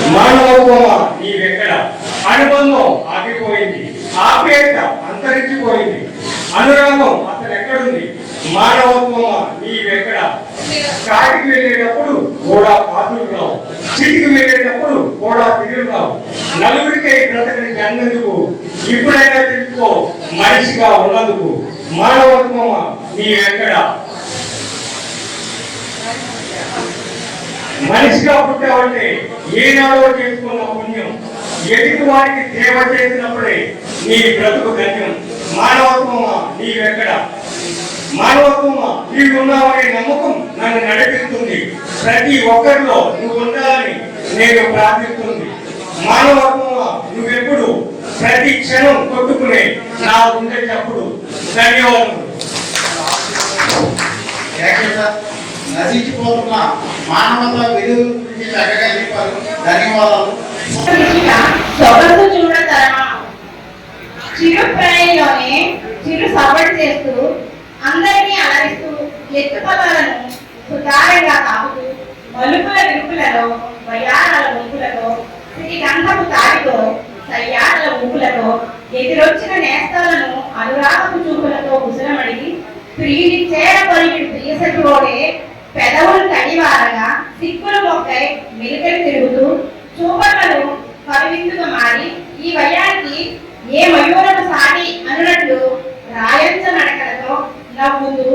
మానవత్వం నీవెక్కడ, అనుబంధం ఆగిపోయింది, ఆప్యాయత అంతరించిపోయింది, అనురాగం అసలు ఎక్కడుంది? మానవత్వం నీవెక్కడ? కాటికి వెళ్ళేటప్పుడు కూడా పాత్రలు రావు, చిటికి వెళ్ళేటప్పుడు కూడా తిరుగులు రావు, నలుగురికై బ్రతకని అన్నందుకు ఇప్పుడైనా తెలుసుకో మనిషిగా ఉన్నందుకు. మానవత్వం నీవెక్కడ? మనిషిగా పుట్టావంటే ఏనాడో చేసుకున్న పుణ్యం, ఎదుటి వారికి సేవ చేసినప్పుడే నీ బ్రతుకు ధన్యం. మానవత్వమా నీవెక్కడ? మానవత్వమా నీవు ఉన్నావనే నమ్మకం నన్ను నడిపిస్తుంది, ప్రతి ఒక్కరిలో నువ్వు ఉండాలని నేను ప్రార్థిస్తుంది. మానవత్వమా నువ్వెప్పుడు ప్రతి క్షణం కొట్టుకునే నా ఉండే చప్పుడు. ధన్యవాదాలు. నశించిపోతున్న మానవత విలువ గురించి చక్కగా చెప్పారు. ధన్యవాదాలు. సొగసు చూడతరమా చిరు ప్రాయంలోనే చిరు సవడి చేస్తూ అందరినీ అలరిస్తూ ఎత్తు పదాలను సుతారంగా తాగుతూ మలుపుల విరుపులలో వయారాల వంపులతో శ్రీగంధపు తాడితో సయ్యాడల ఊపులతో ఎదురొచ్చిన నేస్తాలను అనురాగపు చూపులతో కుశలమడిగి ప్రియుని చేర పొరిగిడు ప్రియసతుడే పెదవులు తడివారగా సిక్కులు మొక్కై మిలికలు తిరుగుతూ చూపలను కవివిందుగా మారి ఈ వయానికి ఏ మయూరము సాటి అనునట్లు రాయంచ నడకలతో నవ్వుతూ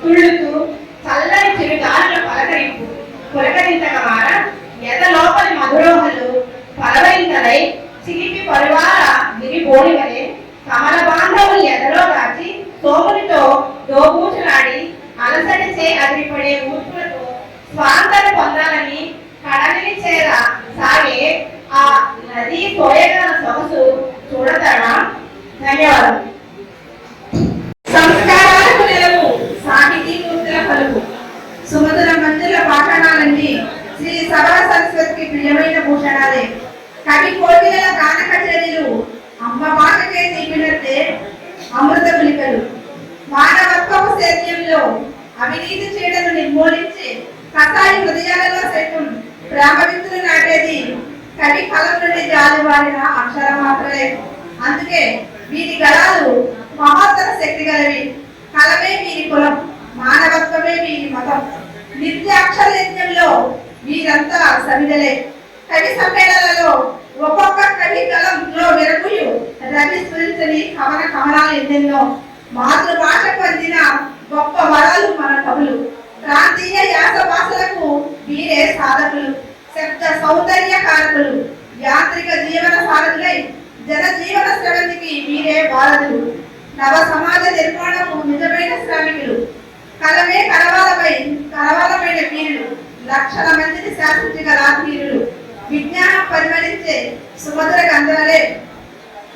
తుళ్ళుతూ చల్లని చిరుగాలుల పలకరింపు పులకరింతగా మార ఎద లోపలి మధురోహలు పలవరింతలై చిలిపి పరువాల గిరిబోడి వలె కమల బాంధవులు ఎదలో దాచి సోమునితో దోబూచులాడి అలసటి చే అదిరిపడే ఊర్పులతో స్వాంతను పొందాలని కడలిని చేర సాగే ఆ నది సోయగల సొగసు చూడతాడా? ధన్యవాదాలు. సంస్కారాలకు నెలవు సాహితీ మూర్తుల పలుకు సుమధుర మంజుల పాఠాలన్నీ శ్రీ సభా సరస్వతికి ప్రియమైన భూషణాలే. కవి కోటిల గాన కచేరీలు అమ్మ మాటకే తీపినట్టే అమృత పులికలు. మానవత్వపు సేద్యంలో అవినీతి చీడను నిర్మూలించి కసాయి హృదయాలలో సైతం ప్రేమ విత్తులు నాటేది కవి కలం నుండి జారివారిన అక్షర మాత్రమే. అందుకే వీరి గళాలు మహోత్తర శక్తి గలవి. కలమే వీరి కులం, మానవత్వమే వీరి మతం. నిత్య అక్షర యజ్ఞంలో వీరంతా సమిదలే. కవి సమ్మేళనలో ఒక్కొక్క కవి కలంలో విరగుయు రవి స్ఫురించని కవన కమలాలు ఎన్నెన్నో. మాతృభాషకు అందిన గొప్ప వరాలు మన కవులు. ప్రాంతీయ యాస భాషలకు వీరే సాధకులు, శబ్ద సౌందర్య కారకులు. యాంత్రిక జీవన సారథులై జనజీవన స్రవంతికి వీరే వారధులు. నవ సమాజ నిర్మాణకు నిజమైన శ్రామికులు. కలమే కరవాలమైన వీరులు. లక్షల మందిని శాసించగల వీరులు. విజ్ఞానం పరిమళించే సుమధుర గంధలే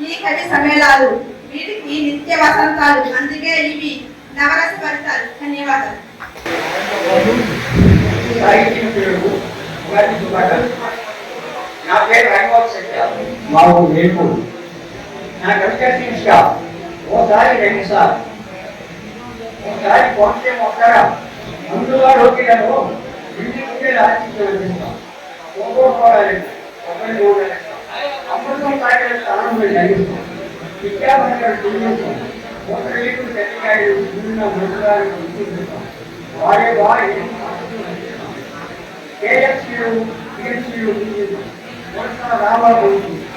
ఈ కవి సమ్మేళాలు. వీటికి నిత్య వసంతాలు. అందుకే ఇవి నవరస ఫలితాలు. ధన్యవాదాలు. నా పేరు రంగోత్సవ మాకు రేపు నా కవిత ఓసారి 2 సార్లు ఒకసారి పోతే మొక్కర ముందుగా రోగిలను ఇంటి ముందే రాజకీయం ఒక్కొక్కరు అమృతం తాగే స్థానం జరిగిస్తాం. విద్యాపరంగా చూపిస్తాం. ఒక రేపు తెల్లగాయలు మృతుగాలు చూపిస్తాం. వారి కేఎఫ్సీలు టీఎఫ్సీలు రాబాబు చూపిస్తాం.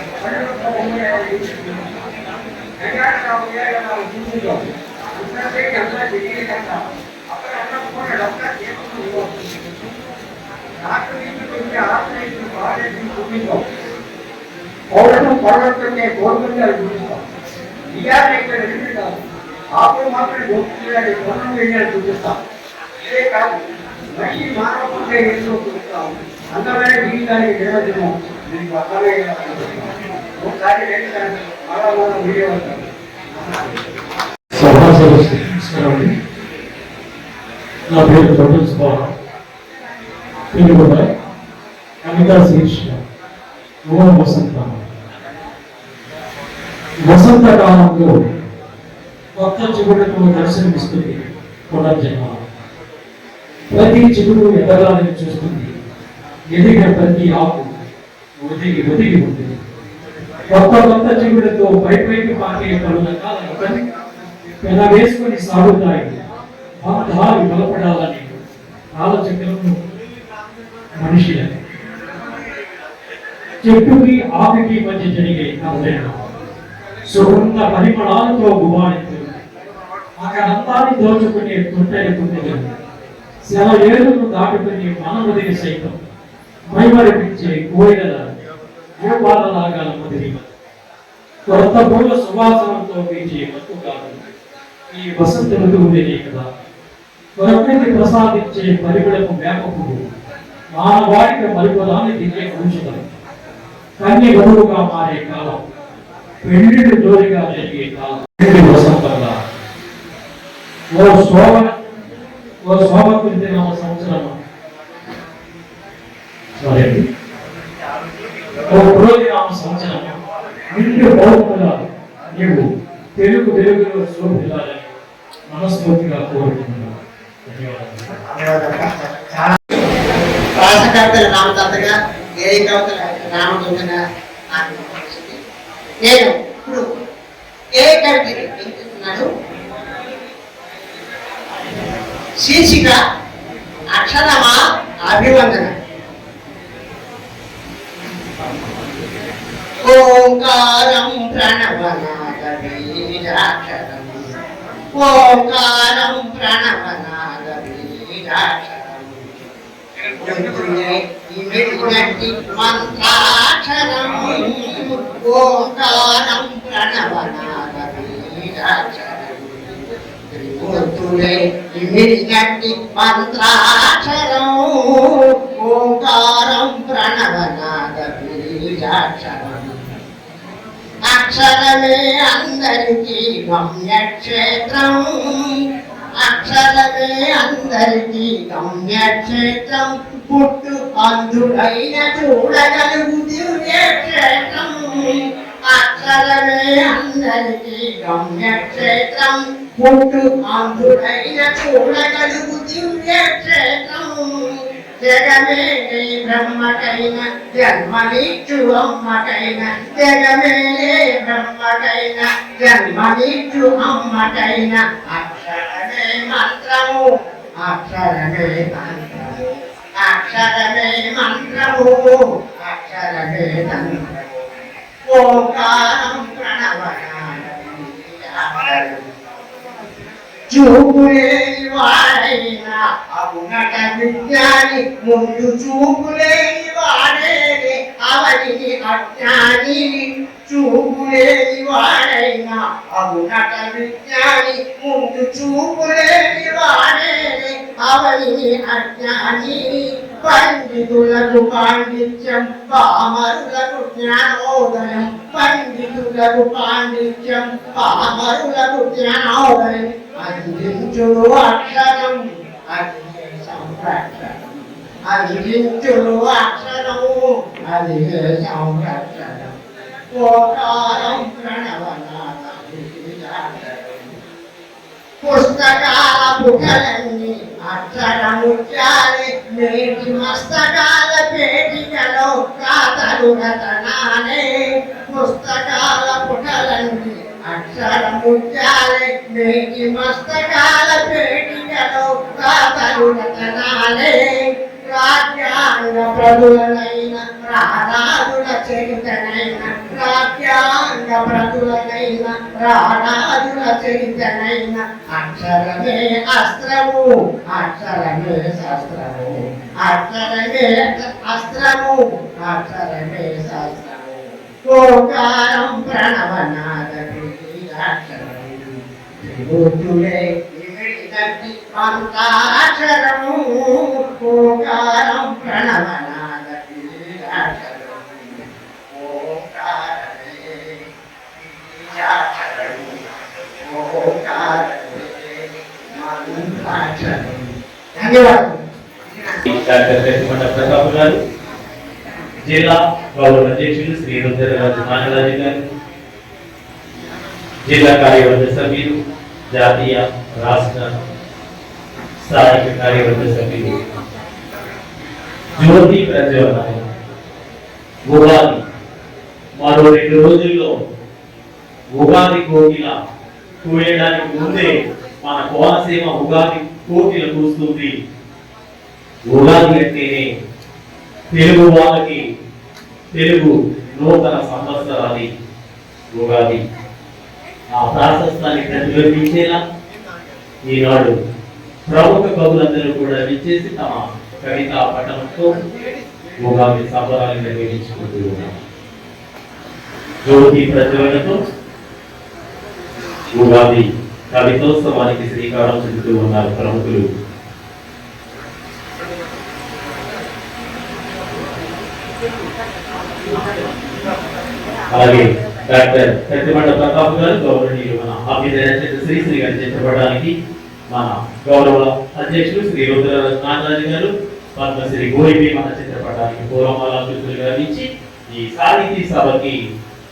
పౌరుషం పర్వతంగా గవర్నమెంట్ చూపిస్తాం. ఆపులు మాత్రం గోపియాలి పన్ను వేయాలి చూపిస్తాం. ఇదే కాదు మనిషి మానవ ఎంతో చూపిస్తాం. అందమైన జీవితానికి నిర్వచనం మీకు అర్థమయ్యేలా ఒకసారి వీడియో ఉంటాం. నా పేరు ప్రొఫెసర్ స్వామి కవితా శీర్షిక ఓం వసంత. వసంతకాలంలో కొత్త చిగురుతో దర్శనమిస్తుంది పునర్జన్మ. ప్రతి చిగురు ఎదగాలని చూస్తుంది. ఎదిగిన ప్రతి ఆకు ఒదిగి ఒదిగి ఉంటుంది. కొత్త కొత్త చిగురులతో పైపైకి పాకే పలు రకాల మొక్కలు పెన వేసుకొని సాగుతాయి. బంధాలు బలపడాలని ఆలోచనలను మనిషిలని చెట్టుకి ఆకుకి మధ్య జరిగే కదలిక సుగంధ పరిమళాలతో గుబాళించు అక్కడంతాన్ని దోచుకునే తుంటరి కుంటలు సెలయేరును దాటుకునే మానవుడిని సైతం మైమరిపించే కోయిల గోపాలలాగాల మదిరి కొత్త పూల సువాసనతో వీచే మత్తు కాదు ఈ వసంత ఋతువులేనే కదా. ప్రకృతి ప్రసాదించే పరిమళపు వేపపుడు మానవాడికి మరుపురాని దిగే ఔషధం. కన్ని వధువుగా మారే కాలం, పెళ్లిళ్ళు జోలిగా జరిగే కాలం. వసంతంగా ఓ శోభకృతి నామ సంవత్సరం ఓ పురోధి నామ సంవత్సరం నిండు పౌరులుగా నీవు తెలుగు వెలుగులో శోభిల్లాలని మనస్ఫూర్తిగా కోరుకుంటున్నాను. రాసకర్తల నామకర్తగా ఏ కవితల నామకర్తగా నాకు వచ్చింది. నేను ఇప్పుడు ఏ కవిత వినిపిస్తున్నాను. శీర్షిక అక్షరమా అభివందన. ఓంకారం ప్రణవనాద బీజాక్షరం, ఓంకారం ప్రణవనాద బీజాక్షరం, ఇమిడినట్టి మంత్రాక్షరం, ఓంకారం ప్రణవనాద బీజాక్షరం, త్రిమూర్తులే ఇమిడినట్టి మంత్రాక్షరం, ఓంకారం ప్రణవనాద బీజాక్షరం, అక్షరమే అందరికీ గమ్యక్షేత్రం, అక్షరమే అందరికీ గమ్యక్షేత్రం, పుట్టు అందుడైన చూడగలుగు దివ్యక్షేత్రం, అక్షరమే అందరికీ గమ్యక్షేత్రం, పుట్టు అందుడైన చూడగలుగు దివ్యక్షేత్రం, జగమే నీ బ్రహ్మకైన జన్మనిచ్చు అమ్మకైన, జగమే బ్రహ్మకైన జన్మనిచ్చు అమ్మకైన, అక్షరమే మంత్రము అక్షరమే మంత్రము, అక్షరమే మంత్రము అక్షరమే మంత్రము, ఓంకారం ప్రణవనాద బీజాక్షరం, చూపులేని వాడైనా అవునట విజ్ఞాని, ముందు చూపులేని వాడేనే అవనికి అజ్ఞాని, చూపులేని వాడైనా అవునట విజ్ఞాని, ముందు చూపులేని వాడేనే అవనికి అజ్ఞాని, పండితులకు పాండిత్యం పామరులకు జ్ఞానోదయం, పండితులకు పాండిత్యం పామరులకు జ్ఞానోదయం, అందించుడు అక్షరం అది సంరక్షణం, అందించుడు అక్షరము అది సంరక్షణం, ఓంకారం ప్రణవనాద బీజాక్షరం, పుస్తకాల పుటలన్నీ అక్షరముచ్చాలి, నేటి మస్తకాల పేటికలో కాతలు రతనాలే, పుస్తకాల పుటలన్నీ అక్షరముచ్చాలి, నేటి మస్తకాల పేటికలో కాతలు రతనాలే, రాజ్యాంగ ప్రభులనైన రారాజుల చరితనైన, రాజ్యాంగ ప్రభులనైన రారాజుల చరితనైన, అక్షరమే అస్త్రము అక్షరమే శస్త్రము, అక్షరమే అస్త్రము అక్షరమే శస్త్రము, ఓంకారం ప్రణవనాద బీజాక్షరం, త్రిమూర్తులే ఇమిడినట్టి మంత్రాక్షరము, ఓంకారం ప్రణవనాద బీజాక్షరం, ఓంకారమే బీజాక్షరం, ఓంకారమే మంత్రాక్షరం. ధన్యవాదాలు. డాక్టర్ కసిమండ ప్రతాప్ గారు, జిల్లా గౌరవ అధ్యక్షులు శ్రీ రుద్రరాజు నాగరాజు గారు, జిల్లా కార్యవర్గ సభ్యులు, జాతీయ రాష్ట్ర స్థానిక కార్యవర్గ సభ్యులు, జ్యోతి ప్రజ్వలనం. ఉగాది మరో 2 రోజుల్లో ఉగాది కోకిల కూయడానికి ముందే మన కోనసీమ ఉగాది కోకిల కూస్తుంది. ఉగాది అంటేనే తెలుగు వాళ్ళకి తెలుగు నూతన సంవత్సరాది ఉగాది. ఆ ప్రాశస్త్యాన్ని ప్రతిబింబించేలా ఈనాడు ప్రముఖ కవులందరూ కూడా విచ్చేసి తమ కవితా పఠనంతో ఉగాది సంబరాలు నిర్వహించుకుంటూ ఉన్నారు. జ్యోతి ప్రజ్వలనతో ఉగాది కవితోత్సవానికి శ్రీకారం చుడుతూ ఉన్నారు ప్రముఖులు. అలాగే డాక్టర్ కత్తిమండ ప్రతాప్ గారు గౌరవనీయులు మన అభ్యుదయ శ్రీశ్రీ గారి చేర్చబడడానికి మన గౌరవ అధ్యక్షులు శ్రీ రుద్రరాజు నాగరాజు గారు పద్మశ్రీ గోయిపి మన చిత్రపటానికి పూర్వమాలాకృతులు గారు ఇచ్చి ఈ సాహితీ సభకి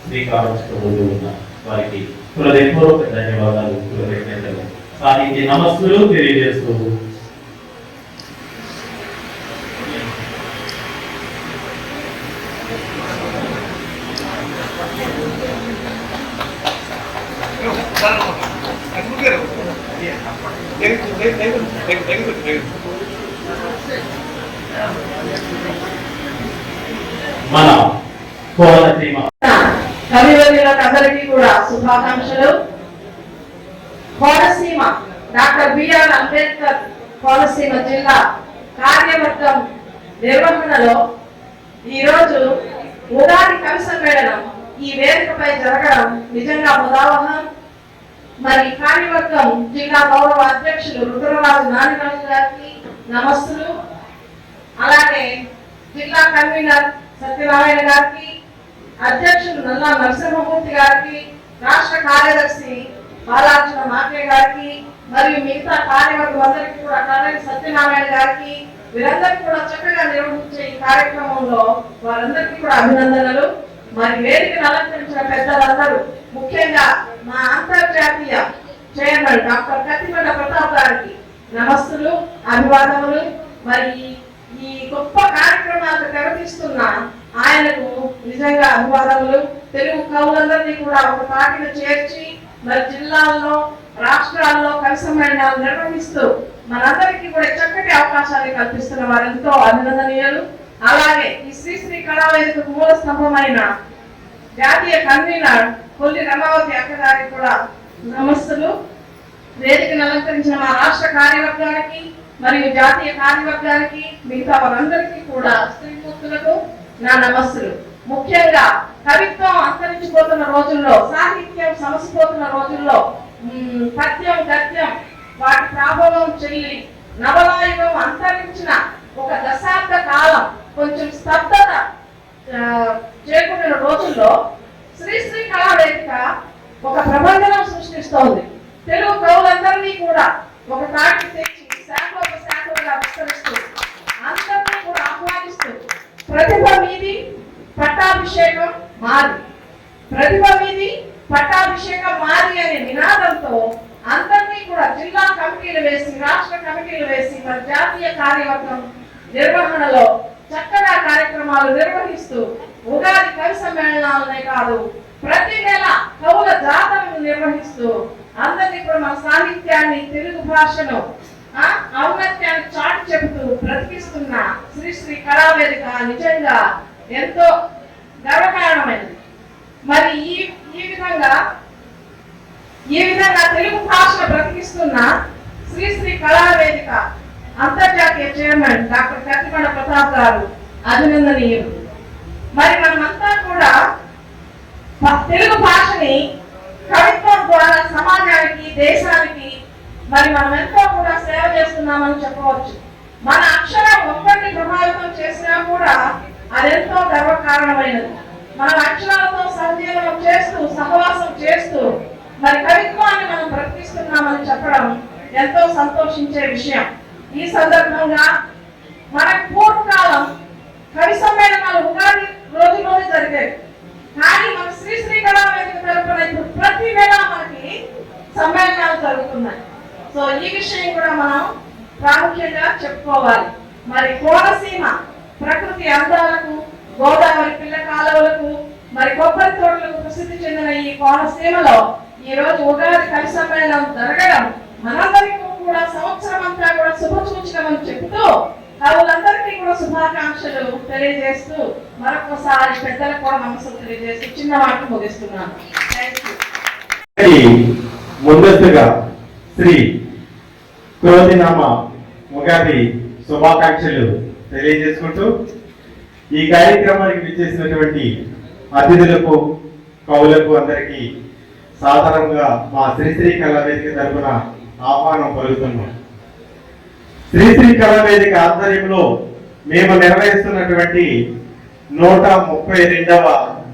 శ్రీకారం చుట్టబోతూ ఉన్నారు. వారికి హృదయపూర్వక ధన్యవాదాలు, కృతజ్ఞతలు, సాహితీ నమస్సులు తెలియజేస్తూ మన కోనసీమ కవివర్యులకు అందరికీ కూడా శుభాకాంక్షలు. కోనసీమ డాక్టర్ బిఆర్ అంబేద్కర్ కోనసీమ జిల్లా కార్యవర్గం నిర్వహణలో ఈరోజు ఉగాది కవి సమ్మేళనం ఈ వేదికపై జరగడం నిజంగా ముదావహం. మరి కార్యవర్గం జిల్లా గౌరవ అధ్యక్షులు రుద్రరాజు నాగరాజు గారికి నమస్సులు. అలాగే జిల్లా కన్వీనర్ సత్యనారాయణ గారికి, అధ్యక్షులు నల్లా నరసింహమూర్తి గారికి, రాష్ట్ర కార్యదర్శి బాలార్జున మాకే గారికి మరియు మిగతా కార్యవర్గం అందరికీ కూడా కర్నూలు సత్యనారాయణ గారికి, వీరందరికీ కూడా చక్కగా నిర్వహించే ఈ కార్యక్రమంలో వారందరికీ కూడా అభినందనలు. మరి వేదికను అలంకరించిన పెద్దలందరూ, ముఖ్యంగా మా అంతర్జాతీయ చైర్మన్ డాక్టర్ కత్తిమండ ప్రతాప్ గారికి నమస్సులు, అభివాదములు. మరి ఈ గొప్ప కార్యక్రమాలకు తెరతీస్తున్న ఆయనకు నిజంగా అభివాదములు. తెలుగు కవులందరినీ కూడా ఒక పార్టీలో చేర్చి మరి జిల్లాల్లో, రాష్ట్రాల్లో కవి సమ్మేళనాలు నిర్వహిస్తూ మనందరికీ కూడా చక్కటి అవకాశాలు కల్పిస్తున్న వారెంతో అభినందనీయులు. అలాగే ఈ శ్రీశ్రీ కళావేదికకు మూల స్తంభమైన జాతీయ కన్వీనర్ కొల్లి రమావతి అక్క గారికి కూడా నమస్సులు. వేదికను అలంకరించిన మా రాష్ట్ర కార్యవర్గానికి మరియు జాతీయ కార్యవర్గానికి, మిగతా వారందరికీ కూడా స్త్రీమూర్తులకు నా నమస్సులు. ముఖ్యంగా కవిత్వం అంతరించిపోతున్న రోజుల్లో, సాహిత్యం సమసిపోతున్న రోజుల్లో పద్యం గద్యం వాటి ప్రభావం చెల్లి నవలాయుగం అంతరించిన ఒక దశాబ్ద కాలం కొంచెం స్తబ్దత చేకూరిన రోజుల్లో శ్రీశ్రీ కళావేదిక ఒక ప్రబంధనం సృష్టిస్తోంది. తెలుగు కవులందరినీ కూడా ఒక తాటి తెచ్చి శాఖలుగా విస్తరిస్తూ అందరినీ కూడా ఆహ్వానిస్తూ ప్రతిభ మీది పట్టాభిషేకం మాది, ప్రతిభ మీది పట్టాభిషేకం మాది అనే నినాదంతో అందరినీ కూడా జిల్లా కమిటీలు వేసి, రాష్ట్ర కమిటీలు వేసి మరి జాతీయ కార్యవర్గం నిర్వహణలో చక్కగా కార్యక్రమాలు నిర్వహిస్తూ ఉగాది కవి సమ్మేళనాలనే కాదు ప్రతి నెల కవుల జాతరను నిర్వహిస్తూ అందరినీ కూడా మన సాహిత్యాన్ని, తెలుగు భాషను ఔన్నత్యాన్ని చాటి చెబుతూ బ్రతికిస్తున్న శ్రీశ్రీ కళావేదిక నిజంగా ఎంతో గర్వకారణమైనది. మరి ఈ విధంగా తెలుగు భాషను బ్రతికిస్తున్న శ్రీశ్రీ కళావేదిక అంతర్జాతీయ చైర్మన్ డాక్టర్ కత్తిమండ ప్రతాప్ గారు అభినందనీయులు. మరి మనమంతా కూడా తెలుగు భాషని కవిత్వం ద్వారా సమాజానికి, దేశానికి మరి మనం ఎంతో కూడా సేవ చేస్తున్నామని చెప్పవచ్చు. మన అక్షరం ఒక్కరిని ప్రభావితం చేసినా కూడా అదెంతో గర్వకారణమైనది. మన అక్షరాలతో సంజీవనం చేస్తూ, సహవాసం చేస్తూ మరి కవిత్వాన్ని మనం బ్రతికిస్తున్నామని చెప్పడం ఎంతో సంతోషించే విషయం. ఈ సందర్భంగా మనకు పూర్వకాలం కవి సమ్మేళనాలు ఉగాది రోజులోనే జరిగేవి. కానీ మన శ్రీశ్రీ కళావేదిక తరపున ఇప్పుడు ప్రతి నెల మనకి సమ్మేళనాలు జరుగుతున్నాయి. సో ఈ విషయం కూడా మనం ప్రాముఖ్యంగా చెప్పుకోవాలి. మరి కోనసీమ కోనసీమలో ఈ రోజు ఉగాది కవి సమ్మేళనం జరగడం మనందరికీ కూడా సంవత్సరం అంతా కూడా శుభ సూచకమని చెబుతూ కవులందరికీ కూడా శుభాకాంక్షలు తెలియజేస్తూ మరొకసారి పెద్దలకు కూడా నమస్కారం తెలియజేస్తూ చిన్న మాట ముగిస్తున్నాను. Thank you. ముందస్తుగా శ్రీ క్రోధినామ ఉగాది శుభాకాంక్షలు తెలియజేసుకుంటూ ఈ కార్యక్రమానికి విచ్చేసినటువంటి అతిథులకు కవులకు అందరికీ సాధారణంగా మా శ్రీశ్రీ కళావేదిక తరఫున ఆహ్వానం పలుకుతున్నాం. శ్రీశ్రీ కళావేదిక ఆధ్వర్యంలో మేము నిర్వహిస్తున్నటువంటి 132వ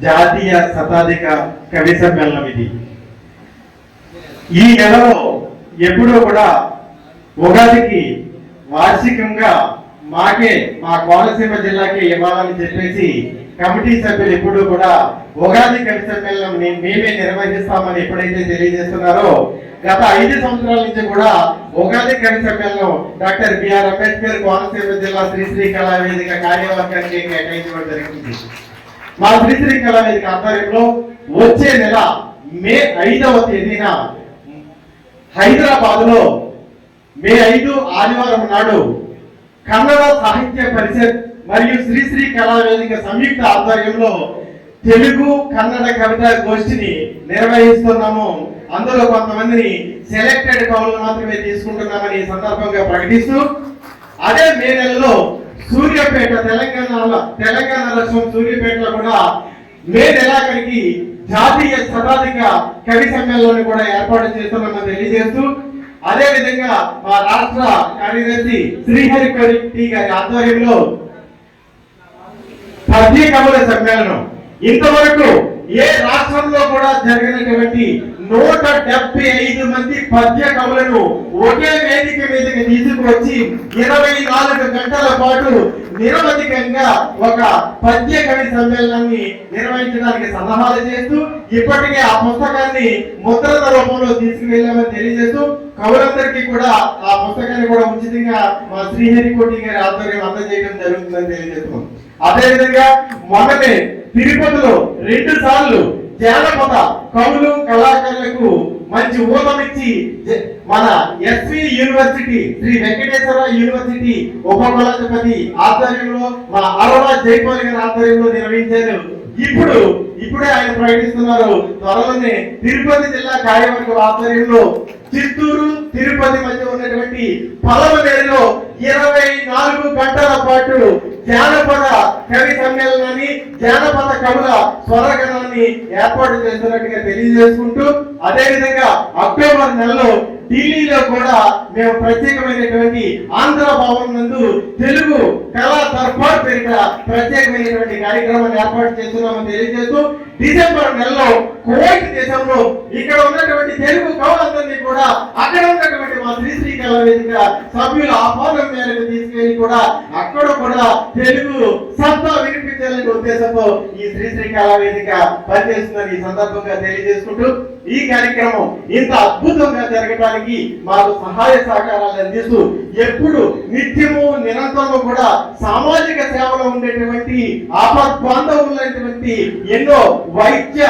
జాతీయ శతాధిక కవి సమ్మేళనం ఇది. ఈ నెలలో ఎప్పుడూ కూడా ఉగాదికి వార్షికంగా మా కోనసీమ జిల్లాకి ఇవ్వాలని చెప్పేసి కమిటీ సభ్యులు ఎప్పుడు కూడా ఉగాది కవి సమ్మేళనం మేమే నిర్వహిస్తామని ఎప్పుడైతే తెలియజేస్తున్నారో గత 5 సంవత్సరాల నుంచి కూడా ఉగాది కవి సమ్మేళనం డాక్టర్ బిఆర్ అంబేద్కర్ కోనసీమ జిల్లా శ్రీశ్రీ కళావేదిక కార్యవర్గానికి కేటాయించడం జరిగింది. మా శ్రీశ్రీ కళావేదిక ఆధ్వర్యంలో వచ్చే నెల మే 5వ తేదీన హైదరాబాద్ లో మే 5 ఆదివారం నాడు కన్నడ సాహిత్య పరిషత్ మరియు శ్రీశ్రీ కళావేదిక సంయుక్త ఆధ్వర్యంలో తెలుగు కన్నడ కవితా గోష్ఠిని నిర్వహిస్తున్నాము. అందులో కొంతమందిని సెలెక్టెడ్ కవులు మాత్రమే తీసుకుంటున్నామని ఈ సందర్భంగా ప్రకటిస్తూ, అదే మే నెలలో సూర్యాపేట తెలంగాణ రాష్ట్రం సూర్యాపేటలో కూడా మే నెలాఖరికి జాతీయ శతాధిక కవి సమ్మేళనాన్ని కూడా ఏర్పాటు చేస్తున్నామని తెలియజేస్తూ, అదే విధంగా మా రాష్ట్ర కార్యదర్శి శ్రీహరి గారి ఆధ్వర్యంలో పద్య కవుల సమ్మేళనం ఇంతవరకు ఏ రాష్ట్రంలో కూడా జరిగినటువంటి 175 మంది పద్య కవులను ఒకే వేదిక మీదకి తీసుకువచ్చి 24 గంటల పాటు నిరవధికంగా ఒక పద్య కవి సమ్మేళనాన్ని నిర్వహించడానికి సన్నాహాలు చేస్తూ ఇప్పటికే ఆ పుస్తకాన్ని ముద్రణ రూపంలో తీసుకువెళ్ళామని తెలియజేస్తూ కవులందరికీ కూడా ఆ పుస్తకాన్ని కూడా ఉచితంగా మా శ్రీహరికోటి గారి ఆధ్వర్యం అందజేయడం జరుగుతుందని తెలియజేస్తున్నాం. అదేవిధంగా మొన్ననే తిరుపతిలో 2 సార్లు జానపద కవులు కళాకారులకు మంచి ఊతమిచ్చి మన SV university Sri Venkateswara university ఉపకులాధిపతి ఆధ్వర్యంలో మా అరవ జైపాల్ గారి ఆధ్వర్యంలో నిర్వహించారు. ఇప్పుడే ఆయన ప్రకటిస్తున్నారు, త్వరలోనే తిరుపతి జిల్లా కార్యవర్గం ఆధ్వర్యంలో చిత్తూరు తిరుపతి మధ్య ఉన్నటువంటి పలమనేరులో 24 గంటల పాటు జానపద కవి సమ్మేళనాన్ని జానపద కవుల స్వరగణాన్ని ఏర్పాటు చేస్తున్నట్టుగా తెలియజేసుకుంటూ, అదే విధంగా అక్టోబర్ నెలలో ఢిల్లీలో కూడా మేము ప్రత్యేకమైనటువంటి ఆంధ్ర భవన్ నందు తెలుగు కళా దర్బార్ పేరిట ప్రత్యేకమైనటువంటి కార్యక్రమాన్ని ఏర్పాటు చేస్తున్నామని తెలియజేస్తూ, డిసెంబర్ నెలలో కువైట్ దేశంలో ఇక్కడ ఉన్నటువంటి తెలుగు కవులందరినీ కూడా అక్కడ ఉన్నటువంటి మా శ్రీశ్రీ కళావేదిక సభ్యుల ఆహ్వానం మేరకు తీసుకెళ్లి కూడా అక్కడ కూడా తెలుగు సత్తా వినిపించాలనే ఉద్దేశంతో ఈ శ్రీశ్రీ కళావేదిక పనిచేస్తుందని ఈ సందర్భంగా తెలియజేసుకుంటూ, ఈ కార్యక్రమం ఇంత అద్భుతంగా జరగడానికి మాకు సహాయ సహకారాలు అందిస్తూ ఎప్పుడు నిత్యము నిరంతరము కూడా సామాజిక సేవలో ఉండేటువంటి ఆపద్బాంధవులైనటువంటి ఎన్నో వైద్య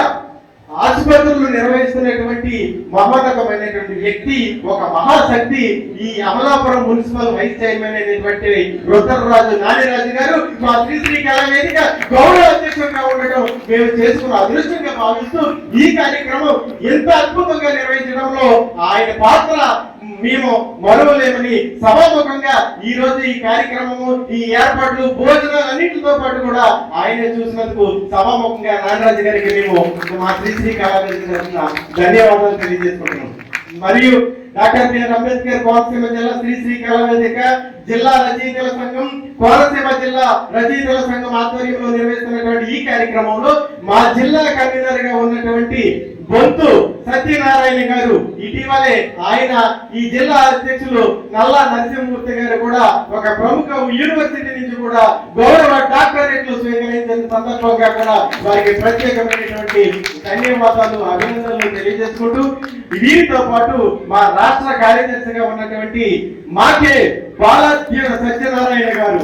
ఆసుపత్రులు నిర్వహిస్తున్నటువంటి మహోన్నతమైనటువంటి వ్యక్తి, ఒక మహాశక్తి, ఈ అమలాపురం మున్సిపల్ వైస్ చైర్మన్ అయినటువంటి రుద్రరాజు నానిరాజు గారు మా శ్రీశ్రీ కళావేదిక గౌరవ అధ్యక్షులుగా ఉండటం మేము చేసుకున్న అదృష్టంగా భావిస్తూ ఈ కార్యక్రమం ఎంత అద్భుతంగా నిర్వహించడంలో ఆయన పాత్ర మేము మరువలేమని సభాముఖంగా ఈ రోజు ఈ కార్యక్రమము ఈ ఏర్పాట్లు భోజనాలు అన్నింటితో పాటు కూడా ఆయనే చూసినందుకు సభాముఖంగా నాగరాజు గారికి మేము మా శ్రీశ్రీ కళావేదిక తరఫున ధన్యవాదాలు తెలియజేసుకుంటున్నాం. మరియు డాక్టర్ బిఆర్ అంబేద్కర్ కోనసీమ జిల్లా శ్రీశ్రీ కళావేదిక జిల్లా రచయితల సంఘం కోనసీమ జిల్లా రచయితల సంఘం ఆధ్వర్యంలో నిర్వహిస్తున్నటువంటి ఈ కార్యక్రమంలో మా జిల్లా కన్వీనర్ గా ఉన్నటువంటి బొంతు సత్యనారాయణ గారు ఇటీవలే ఆయన ఈ జిల్లా అధ్యక్షులు నల్లా నరసింహమూర్తి గారు కూడా ఒక ప్రముఖ యూనివర్సిటీ నుంచి కూడా గౌరవ డాక్టరేట్లు స్వీకరించిన సందర్భంగా కూడా వారికి ప్రత్యేకమైనటువంటి ధన్యవాదాలు అభినందనలు తెలియజేసుకుంటూ, వీరితో పాటు మా రాష్ట్ర కార్యదర్శిగా ఉన్నటువంటి మాకే బాలాజీ సత్యనారాయణ గారు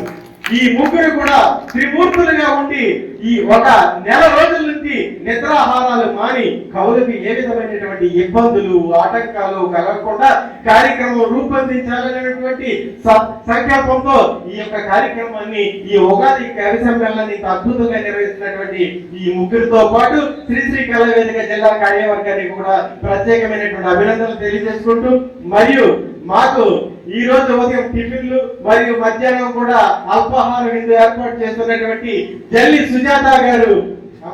ఈ ముగ్గురు కూడా త్రిమూర్తులుగా ఉండి ఈ ఒక నెల రోజుల నుంచి నిద్రాహారాలు మాని కవులకి ఏ విధమైనటువంటి ఇబ్బందులు ఆటంకాలు కలగకుండా కార్యక్రమం రూపొందించాలనేటువంటి సంకల్పంతో ఈ యొక్క కార్యక్రమాన్ని ఈ ఉగాది కవి సమ్మేళనాన్ని అద్భుతంగా నిర్వహిస్తున్నటువంటి ఈ ముగ్గురితో పాటు శ్రీ కళా వేదిక జిల్లా కార్యవర్గానికి కూడా ప్రత్యేకమైనటువంటి అభినందనలు తెలియజేసుకుంటూ మరియు మాకు ఈ రోజు ఉదయం టిఫిన్లు మరియు మధ్యాహ్నం కూడా అల్పాహార విందు ఏర్పాటు చేస్తున్నటువంటి జల్లి సుజాత గారు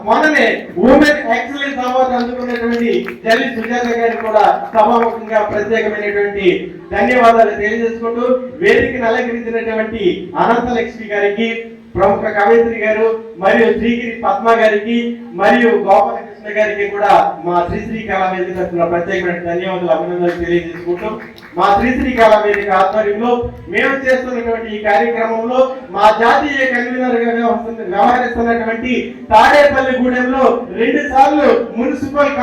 మొన్ననే ఉమెన్ ఎక్సలెన్స్ అవార్డు అందుకున్నటువంటి జల్లి సుజాత గారికి కూడా సభాముఖంగా ప్రత్యేకమైనటువంటి ధన్యవాదాలు తెలియజేసుకుంటూ వేదికను అలంకరించినటువంటి అనంతలక్ష్మి గారికి ప్రముఖ కవయిత్రి గారు మరియు శ్రీగిరి పద్మ గారికి మరియు గోపాలకృష్ణ గారికి కూడా మా శ్రీ కళా వేదిక తరఫున ప్రత్యేకమైన ధన్యవాదాలు అభినందనలు తెలియజేసుకుంటూ మా శ్రీ కళా వేదిక ఆధ్వర్యంలో మేము చేస్తున్నటువంటి ఈ కార్యక్రమంలో మా జాతీయ కన్వీనర్ గా వ్యవహరిస్తున్నటువంటి తాడేపల్లిగూడెంలో 2 సార్లు మున్సిపల్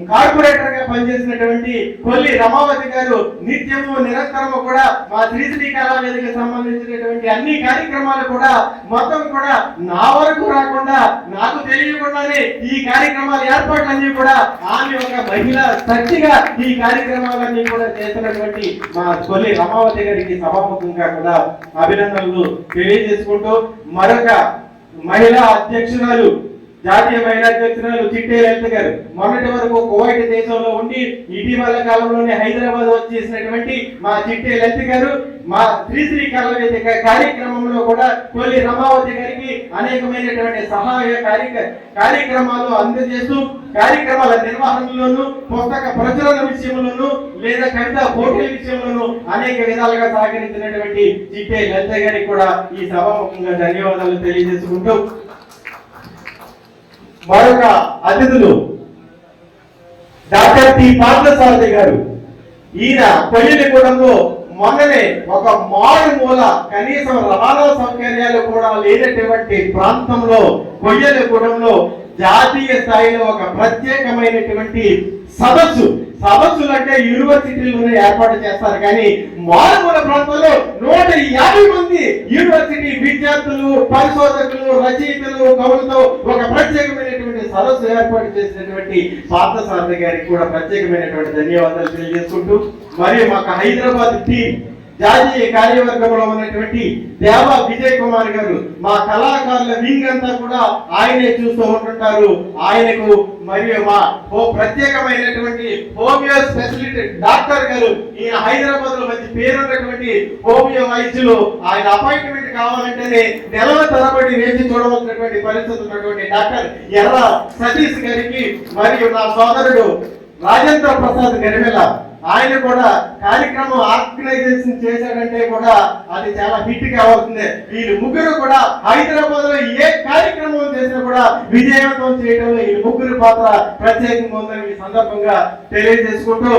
కార్పొరేటర్ గా పనిచేసినటువంటి కొల్లి రమావతి గారు నిత్యము నిరంతరము కూడా మా శ్రీ కళా వేదిక సంబంధించినటువంటి అన్ని కార్యక్రమాలు కూడా మొత్తం కూడా నా వరకు రాకుండా నాకు తెలియకుండానే ఈ కార్యక్రమాల ఏర్పాట్లన్నీ కూడా ఆమె ఒక మహిళ శక్తిగా ఈ కార్యక్రమాలన్నీ కూడా చేస్తున్నటువంటి మా కొల్లి రమావతి గారికి సభాముఖంగా కూడా అభినందనలు తెలియజేసుకుంటూ మరొక మహిళా అధ్యక్షురాలు జాతీయ మహిళా అధ్యక్షురాలు చిట్టే లలిత గారు మొన్నటి వరకు కువైట్ దేశంలో ఉండి ఇటీవల కాలంలోనే హైదరాబాద్ వచ్చేసినటువంటి మా చిట్టే లలిత గారు మా శ్రీ కళా వేదిక కార్యక్రమంలో కూడా కొల్లి రమావతి గారికి అనేకమైనటువంటి సహాయ కార్యక్రమాలు అందజేస్తూ కార్యక్రమాల నిర్వహణలోను పుస్తక ప్రచురణ విషయంలోను లేదా కవిత పోటీల విషయంలోను అనేక విధాలుగా సహకరించినటువంటి చిట్టే లలిత గారికి కూడా ఈ సభాముఖంగా ధన్యవాదాలు తెలియజేసుకుంటూ మరొక అతిథులు డాక్టర్ టి పార్థసారథి గారు. ఈయన కొయ్యలిగూడెంలో మొన్ననే ఒక మారుమూల కనీసం రవాణా సౌకర్యాలు కూడా లేనటువంటి ప్రాంతంలో కొయ్యలిగూడెంలో జాతీయ స్థాయిలో ఒక ప్రత్యేకమైనటువంటి సదస్సులు అంటే యూనివర్సిటీలోనే ఏర్పాటు చేస్తారు కానీ మారుమూల ప్రాంతంలో 150 మంది యూనివర్సిటీ విద్యార్థులు పరిశోధకులు రచయితలు కవులతో ఒక ప్రత్యేకమైనటువంటి సదస్సు ఏర్పాటు చేసినటువంటి పార్థసారథి గారికి కూడా ప్రత్యేకమైనటువంటి ధన్యవాదాలు తెలియజేసుకుంటూ మరియు మాకు హైదరాబాద్ టీం జాతీయ కార్యవర్గంలో ఉన్నటువంటి దేవా విజయ్ కుమార్ గారు మా కళాకారుల వింగ్ అంతా కూడా ఆయనే చూస్తూ ఉంటుంటారు. ఆయనకు మరియు మా ప్రత్యేకమైనటువంటి హోమియో స్పెషలిస్ట్ డాక్టర్ గారు ఈయన హైదరాబాద్ లో మంచి పేరున్నటువంటి హోమియో వైద్యులు. ఆయన అపాయింట్మెంట్ కావాలంటేనే నెలల తరబడి వేచి చూడవలసినటువంటి పరిస్థితి ఉన్నటువంటి డాక్టర్ ఎర్ర సతీష్ గారికి మరియు నా సోదరుడు రాజేంద్ర ప్రసాద్ గరిమెల ఆయన కూడా కార్యక్రమం ఆర్గనైజేషన్ చేశాడంటే కూడా అది చాలా హిట్ కావాల్సిందే. వీళ్ళు ముగ్గురు కూడా హైదరాబాద్ లో ఏ కార్యక్రమం చేసినా కూడా విజయవంతం చేయడంలో ఈ ముగ్గురు పాత్ర ప్రత్యేకంగా ఉందని ఈ సందర్భంగా తెలియజేసుకుంటూ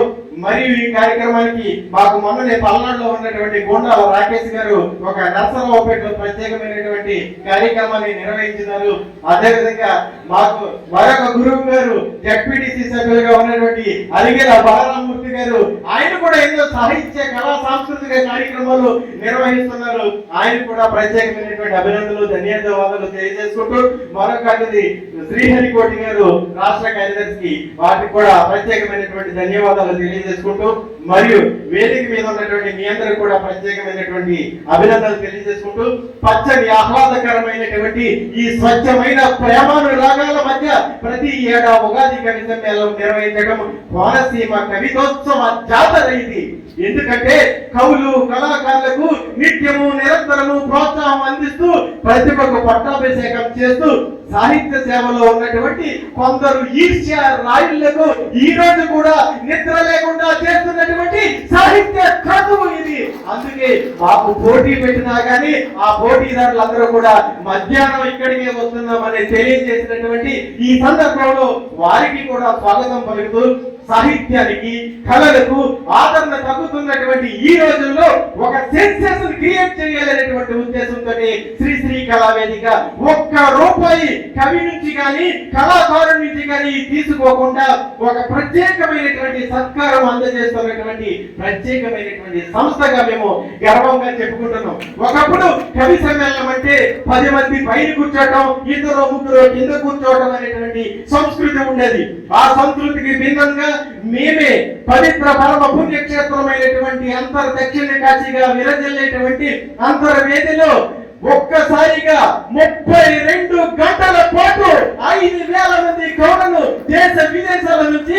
మరియు ఈ కార్యక్రమానికి మాకు మొన్ననే పల్నాడులో ఉన్నటువంటి గోండాల రాకేష్ గారు ఒక నర్సరావుపేటలో ప్రత్యేకమైనటువంటి కార్యక్రమాన్ని నిర్వహించినారు. అదేవిధంగా మాకు మరొక గురువు గారు జడ్పీటీసీ సభ్యులుగా ఉన్నటువంటి అలిగేల బాలరామూర్తి గారు ఆయన కూడా ఎన్నో సాహిత్య కళా సాంస్కృతిక కార్యక్రమాలు నిర్వహిస్తున్నారు. ఆయన కూడా ప్రత్యేకమైనటువంటి అభినందనలు ధన్యవాదాలు తెలియజేసుకుంటూ మరొక అతిథి శ్రీహరికోటి గారు రాష్ట్ర కార్యదర్శికి వాటికి కూడా ప్రత్యేకమైనటువంటి ధన్యవాదాలు తెలియజేసుకుంటూ మరియు వేదిక మీద ఉన్నటువంటి మీ అందరూ కూడా ప్రత్యేకమైనటువంటి అభినందనలు తెలియజేసుకుంటూ పచ్చని ఆహ్లాదకరమైనటువంటి ఈ స్వచ్ఛమైన ప్రేమానురాగాల మధ్య ప్రతి ఏడా ఉగాది కవి సమ్మేళనం నిర్వహించడం కోనసీమ కవితోత్సవ జాతర ఇది. ఎందుకంటే కవులు కళాకారులకు నిత్యము నిరంతరము ప్రోత్సాహం అందిస్తూ ప్రతిభకు పట్టాభిషేకం చేస్తూ సాహిత్య సేవలో ఉన్నటువంటి కొందరు ఈర్ష్య రాయుళ్లకు ఈ రోజు కూడా నిద్ర లేకుండా చేస్తున్నటువంటి సాహిత్య క్రతువు ఇది. అందుకే మాకు పోటీ పెట్టినా గానీ ఆ పోటీదారులందరూ కూడా మధ్యాహ్నం ఇక్కడికే వస్తున్నామని తెలియజేసినటువంటి ఈ సందర్భంలో వారికి కూడా స్వాగతం పలుకుతూ సాహిత్యానికి కళలకు ఆదరణ తగ్గుతున్నటువంటి ఈ రోజుల్లో ఒక సెన్సేషన్ క్రియేట్ చేయాలనేటువంటి ఉద్దేశంతో శ్రీ కళావేదిక ఒక్క రూపాయి కవి నుంచి కానీ కళాకారుడి నుంచి కానీ తీసుకోకుండా ఒక ప్రత్యేకమైనటువంటి సత్కారం అందజేస్తున్నటువంటి ప్రత్యేకమైనటువంటి సంస్థగా మేము గర్వంగా చెప్పుకుంటున్నాం. ఒకప్పుడు కవి సమ్మేళనం అంటే 10 మంది పైన కూర్చోవటం, 2-3 కింద కూర్చోవటం అనేటువంటి సంస్కృతి ఉండేది. ఆ సంస్కృతికి భిన్నంగా మేమే పవిత్ర పరమ పుణ్యక్షేత్రమైనటువంటి దక్షిణ కాశీగా విరజిల్లేటువంటి అంతర్వేదిలో ఒక్కసారిగా 32 గంటల పాటు 5,000 మంది కవులను దేశ విదేశాల నుంచి,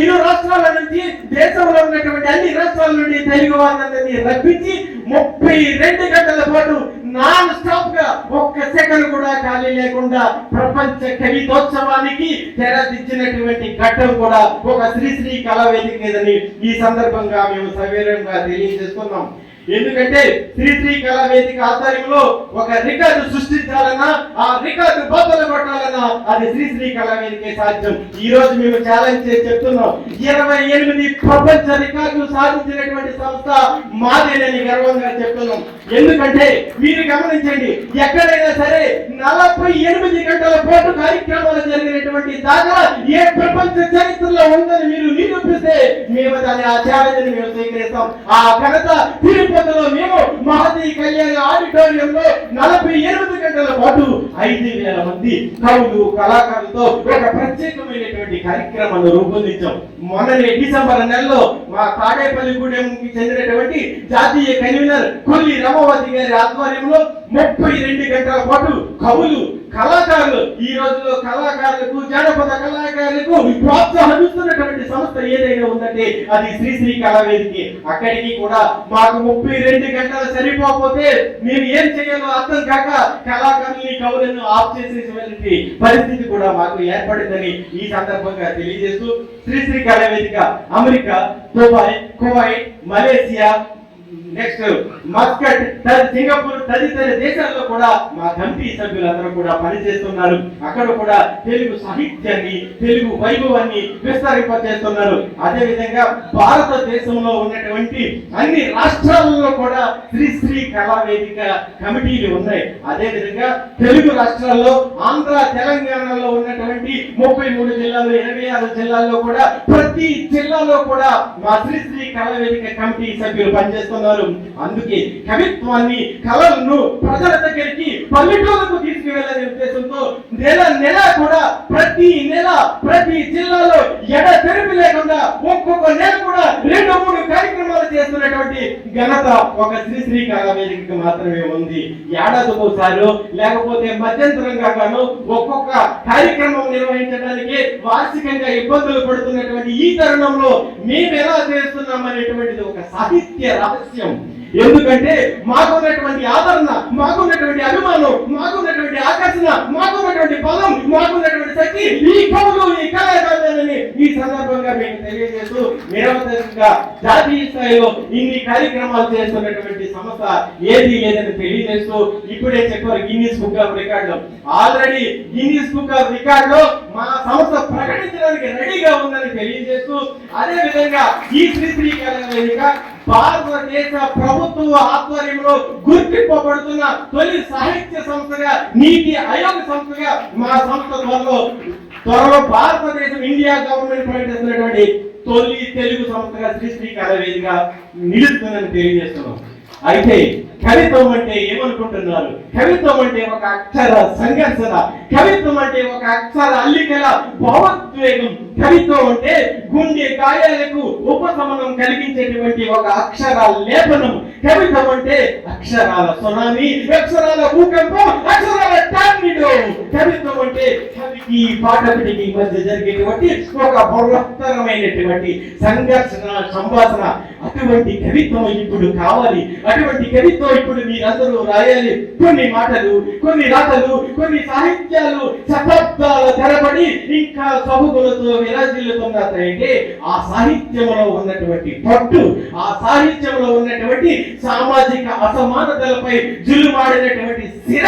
ఇరు రాష్ట్రాల నుంచి, దేశంలో ఉన్నటువంటి అన్ని రాష్ట్రాల నుండి తెలుగు వారిని రప్పించి 32 గంటల పాటు నాన్ స్టాప్ గా ఒక్క సెకండ్ కూడా ఖాళీ లేకుండా ప్రపంచ కవితోత్సవానికి తెరదిచ్చినటువంటి ఘట్టం కూడా ఒక శ్రీ కళావేదిక లేదని ఈ సందర్భంగా మేము సవివరంగా తెలియజేస్తున్నాం. ఎందుకంటే శ్రీ కళావేదిక ఆధ్వర్యంలో ఒక రికార్డు సృష్టించాలన్నా, ఆ రికార్డు బద్దలు కొట్టాలన్నా అది శ్రీ కళావేదికే సాధ్యం. ఈ రోజు మేము ఛాలెంజ్ చేసి చెప్తున్నాం, 28 ప్రపంచ రికార్డులు సాధించినటువంటి సంస్థ మాదేనని గర్వంగా చెప్తున్నాం. ఎందుకంటే మీరు గమనించండి, ఎక్కడైనా సరే 48 గంటల పాటు కార్యక్రమాలు జరిగినటువంటి దాఖలా ఏ ప్రపంచ చరిత్రలో ఉందని మీరు నిరూపిస్తే మేము దాని ఆ ఛాలెంజ్ మేము స్వీకరిస్తాం. ఆ ఘనత తిరుపతిలో మేము మహతి కళ్యాణ ఆడిటోరియంలో 48 గంటల పాటు 5,000 మంది కవులు కళాకారులతో ఒక ప్రత్యేకమైనటువంటి కార్యక్రమాన్ని రూపొందించాం. మొన్ననే డిసెంబర్ నెలలో మా తాడేపల్లిగూడెంకి చెందినటువంటి జాతీయ కన్వీనర్ కొల్లి రమవతి గారి ఆధ్వర్యంలో 32 గంటల పాటు కవులు కళాకారులు, ఈ రోజులో కళాకారులకు, జానపద కళాకారులకు ప్రోత్సాహమిస్తున్నటువంటి సంస్థ ఏదైనా ఉందంటే అది శ్రీ కళావేదిక. అక్కడికి కూడా మాకు 32 గంటలు సరిపోకపోతే మేము ఏం చేయాలో అర్థం కాక కళాకారుల్ని, కవులను ఆఫ్ చేసేటువంటి పరిస్థితి కూడా మాకు ఏర్పడిందని ఈ సందర్భంగా తెలియజేస్తూ Sri Kalavedika America, Dubai, Kuwait, Malaysia, next Muscat, Singapore తదితర దేశాల్లో కూడా మా కమిటీ సభ్యులందరూ కూడా పనిచేస్తున్నారు. అక్కడ కూడా తెలుగు సాహిత్యాన్ని, తెలుగు వైభవాన్ని విస్తరింపజేస్తున్నారు. అదే విధంగా భారతదేశంలో ఉన్నటువంటి అన్ని రాష్ట్రాలలో కూడా శ్రీ కళావేదిక కమిటీలు ఉన్నాయి. అదే విధంగా తెలుగు రాష్ట్రాల్లో ఆంధ్ర, తెలంగాణలో ఉన్నటువంటి 33 జిల్లాలు, 26 జిల్లాల్లో కూడా ప్రతి జిల్లాలో కూడా మా శ్రీ కళావేదిక కమిటీ సభ్యులు పనిచేస్తున్నారు. అందుకే కవిత్వాన్ని, కళలను ప్రజల దగ్గరికి, పల్లెటూరులకు తీసుకువెళ్ళాలనే ఉద్దేశంతో నెల కూడా ప్రతి నెల ప్రతి జిల్లాలో తెరిపి లేకుండా ఒక్కొక్క నెల కూడా 2-3 కార్యక్రమాలు చేస్తున్నటువంటి ఘనత ఒక శ్రీ కళావేదికకు మాత్రమే ఉంది. ఏడాదికి ఒకసారి లేకపోతే మధ్యంతరంగా గాను ఒక్కొక్క కార్యక్రమం నిర్వహించడానికి వార్షికంగా ఇబ్బందులు పడుతున్నటువంటి ఈ తరుణంలో మేము ఎలా చేస్తున్నాం అనేటువంటిది ఒక సాహిత్య రహస్యం. ఎందుకంటే మాకున్నటువంటి ఆదరణ, మాకున్నటువంటి అభిమానం, మాకున్నటువంటి ఆకర్షణ, మాకున్నటువంటి బలం, మాకున్నటువంటి శక్తి ఈ కవులు, ఈ కళాకారులని ఈ సందర్భంగా మేము తెలియజేస్తూ నిరంతరంగా జాతీయ స్థాయిలో ఇన్ని కార్యక్రమాలు చేస్తున్నటువంటి సంస్థ ఏది లేదని తెలియజేస్తూ ఇప్పుడే చెప్పారు గిన్నిస్ బుక్ ఆఫ్ రికార్డులో. ఆల్రెడీ గిన్నిస్ బుక్ ఆఫ్ రికార్డులో మా సంస్థ ప్రకటించడానికి రెడీగా ఉందని తెలియజేస్తూ, అదే విధంగా ఈ శ్రీ కళావేదిక భారతదేశ ప్రభుత్వ ఆధ్వర్యంలో గుర్తింపబడుతున్న తొలి సాహిత్య సంస్థగా, నీతి ఆయోగ్ సంస్థగా మా సంస్థ త్వరలో భారతదేశం, ఇండియా గవర్నమెంట్ ప్రకటిస్తున్నటువంటి తొలి తెలుగు సంస్థగా శ్రీ కళావేదిక నిలుస్తుందని తెలియజేస్తున్నాం. అయితే కవిత్వం అంటే ఏమనుకుంటున్నారు? కవిత్వం అంటే ఒక అక్షర సంఘర్షణ, కవిత్వం అంటే ఒక అక్షర అల్లికల భావోద్వేగం, కవిత్వం అంటే గుండె గాయాలకు ఉపశమనం కలిగించేటువంటి ఒక అక్షర లేపనం, కవిత్వం అంటే అక్షరాల సునామీ, అక్షరాల భూకంపం, అక్షరాల టార్నిడో. కవిత్వం అంటే కవికి పాఠకుడికి మధ్య జరిగేటువంటి ఒక బృహత్తరమైనటువంటి సంఘర్షణ, సంభాషణ. అటువంటి కవిత్వం ఇప్పుడు కావాలి. అటువంటి కవిత్వం ఇప్పుడు మీరందరూ రాయాలి. కొన్ని మాటలు, కొన్ని రాతలు, కొన్ని సాహిత్యాలు శతాబ్దాల తరబడి ఇంకా సబుగులతో విరాజిల్లుతున్నాయంటే ఆ సాహిత్యంలో ఉన్నటువంటి పట్టు, ఆ సాహిత్యంలో ఉన్నటువంటి సామాజిక అసమానతలపై జులుమాడినటువంటి సిర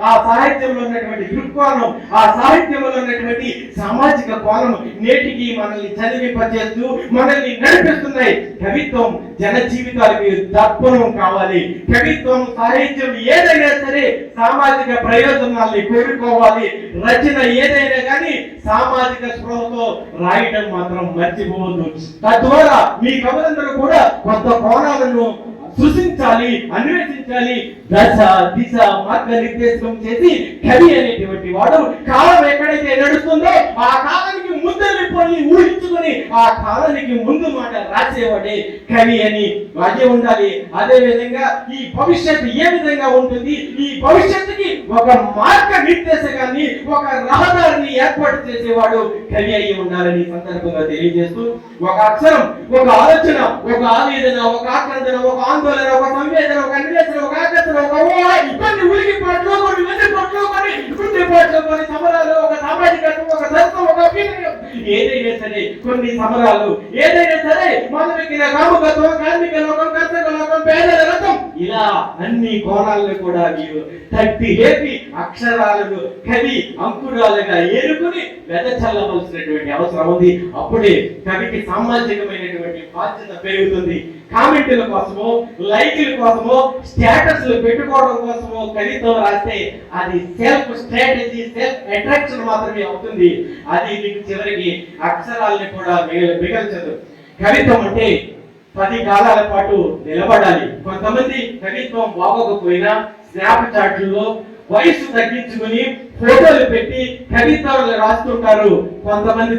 ఆ సాహిత్యంలో ఉన్నటువంటి దృక్కోణం, ఆ సాహిత్యంలో ఉన్నటువంటి సామాజిక కోణం నేటికి మనల్ని చదివింపచేస్తూ మనల్ని నడిపిస్తున్నాయి. కవిత్వం జన జీవితాలకి దర్పణం కావాలి. కవిత్వం సాహిత్యం ఏదైనా సరే సామాజిక ప్రయోజనాల్ని కోరుకోవాలి. రచన ఏదైనా కానీ సామాజిక స్పృహతో రాయడం మాత్రం మర్చిపోవద్దు. తద్వారా మీ కవులందరూ కూడా కొత్త కోణాలను సృష్టించాలి, అన్వేషించాలి. దశ దిశ మార్గ నిర్దేశం చేసి కవి అనేటువంటి వాడు కాలం ఎక్కడైతే నడుస్తుందో ఆ కాలానికి ముందరిపోయి ఊహించుకొని ఆ కాలానికి ముందు మాట రాసేవాడే కవి అని అదే ఉండాలి. అదే విధంగా ఈ భవిష్యత్తు ఏ విధంగా ఉంటుంది, ఈ భవిష్యత్తుకి ఒక మార్గ నిర్దేశకాన్ని, ఒక రహదారిని ఏర్పాటు చేసేవాడు కవి అయి ఉండాలని సందర్భంగా తెలియజేస్తూ, ఒక అక్షరం, ఒక ఆలోచన, ఒక ఆవేదన, ఒక ఆక్రందన, ఒక ఆందోళన, ఒక సంవేదన, ఒక అన్వేషణ, ఒక ఆకర్షణ, ఒక కొన్ని ఉలికి పాటలు, కొన్ని వెండి పాటలు, కొన్ని గుండె పాటలు, కొన్ని సమరాలు, ఒక సామాజికత్వం, ఒక ధర్మం, ఒక అభినయం, ఏదైనా సరే కొన్ని సమరాలు, ఏదైనా సరే మానవిక కాముకత్వం, కార్మిక లోకం, కర్షక లోకం, పేదల రథం, ఇలా అన్ని కోణాలను కూడా మీరు తట్టి లేపి అక్షరాలను కవి అంకురాలుగా ఏరుకుని వెదచల్లవలసినటువంటి అవసరం ఉంది. అప్పుడే కవికి సామాజికమైనటువంటి బాధ్యత పెరుగుతుంది. కామెంట్ల కోసమో, లైక్ల కోసమో, స్టేటస్లు పెట్టుకోవడం కోసమో కవిత్వం రాస్తే అది సెల్ఫ్ స్ట్రాటజీ, సెల్ఫ్ అట్రాక్షన్ మాత్రమే అవుతుంది. అది మీకు చివరికి అక్షరాలని కూడా మిగల్చదు. కవిత్వం అంటే 10 కాలాల పాటు నిలబడాలి. కొంతమంది కవిత్వం బాగోకపోయినా స్నాప్ చాట్లో వయసు తగ్గించుకుని ఫోటోలు పెట్టి కవిత్వాలు రాస్తుంటారు. కొంతమంది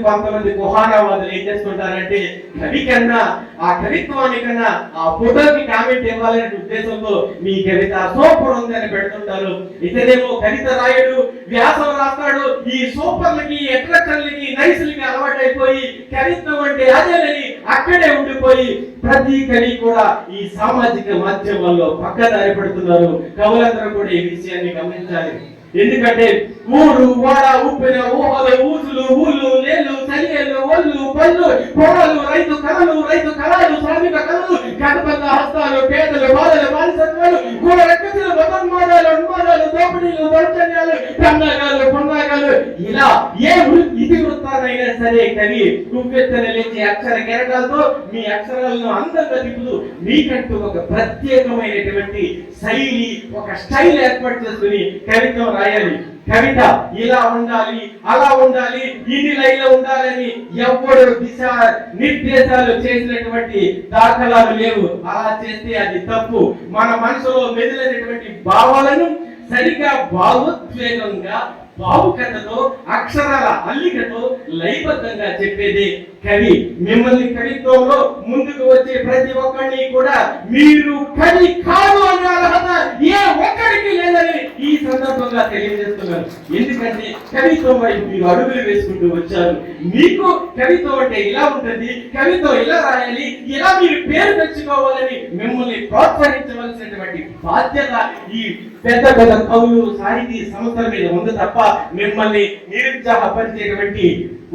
కుహానావాదులు ఏం చేస్తుంటారంటే కవి కన్నా ఆ కవిత్వానికన్నా ఆ ఫోటోకి కామెంట్ ఇవ్వాలనే ఉద్దేశంతో మీ కవిత సూపర్ ఉందని పెడుతుంటారు. ఇతనేమో కవిత రాయడు, వ్యాసం రాస్తాడు. ఈ సూపర్లకి, అట్రాక్షన్లకి, నైస్లకి అలవాటైపోయి కవిత్వం అంటే అదేనని అక్కడే ఉండిపోయి ప్రతి కవి కూడా ఈ సామాజిక మాధ్యమాల్లో పక్కదారి పడుతున్నారు. కవులందరూ కూడా ఈ విషయాన్ని గమనించాలి. ఎందుకంటే ఊరు వాడ ఉప్పిన ఊహలు, ఊసులు, ఊళ్ళు, నేళ్ళు, చలియలు, ఒళ్ళు, పళ్ళు, పొడలు, రైతు కళలు, రైతు కళలు, శ్రామిక కళలు, కథబద్ధ హస్తాలు, పేదలు, బాధలు, బానిసత్వాలు, కూడ రక్కసులు, మతోన్మాదాలు, ఉన్మాదాలు, దోపిడీలు, దౌర్జన్యాలు, పండాగాలు, ఇలా ఏ ఇతివృత్తానైనా సరే కవి ఉప్పెత్తన లేచి అక్షర కెరటాలతో మీ అక్షరాలను అందంగా తిప్పుతూ మీకంటూ ఒక ప్రత్యేకమైనటువంటి శైలి, ఒక స్టైల్ ఏర్పాటు చేసుకుని కవిత్వం రాయాలి. కవిత ఇలా ఉండాలి, అలా ఉండాలి, ఇన్ని లైన్లో ఉండాలని ఎవ్వరు దిశ నిర్దేశాలు చేసినటువంటి దాఖలాలు లేవు. అలా చేస్తే అది తప్పు. మన మనసులో మెదిలినటువంటి భావాలను సరిగా భావోద్వేగంగా, భావుకథతో, అక్షరాల అల్లికతో లయబద్ధంగా చెప్పేది కవి. మిమ్మల్ని కవిత్వంలో ముందుకు వచ్చే ప్రతి ఒక్కరిని కూడా మీరు కవి కాదు అనే అర్హత ఏ ఒక్కడికి లేదని ఈ సందర్భంగా తెలియజేస్తున్నాను. ఎందుకంటే కవిత్వం వైపు మీరు అడుగులు వేసుకుంటూ వచ్చారు. మీకు కవిత్వం అంటే ఇలా ఉంటుంది, కవిత్వం ఇలా రాయాలి, ఇలా మీరు పేరు తెచ్చుకోవాలని మిమ్మల్ని ప్రోత్సహించవలసినటువంటి బాధ్యత ఈ పెద్ద కవులు, సాహితీ సంస్థల మీద ఉంది తప్ప మిమ్మల్ని నిరుత్సాహపరిచేటువంటి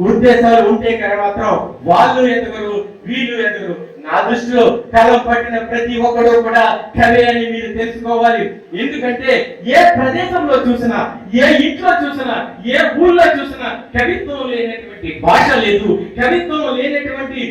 ఉద్దేశాలు ఉంటే కదా మాత్రం వాళ్ళు ఎదుగురు, వీళ్ళు ఎదుగురు. నా దృష్టిలో కాలం పట్టిన ప్రతి ఒక్కడు కూడా కవి అని మీరు తెలుసుకోవాలి. ఎందుకంటే ఏ ప్రదేశంలో చూసినా, ఏ ఇంట్లో చూసినా, ఏ ఊళ్ళో చూసినా కవిత్వం లేనటువంటి భాష లేదు, కవిత్వం లేనటువంటి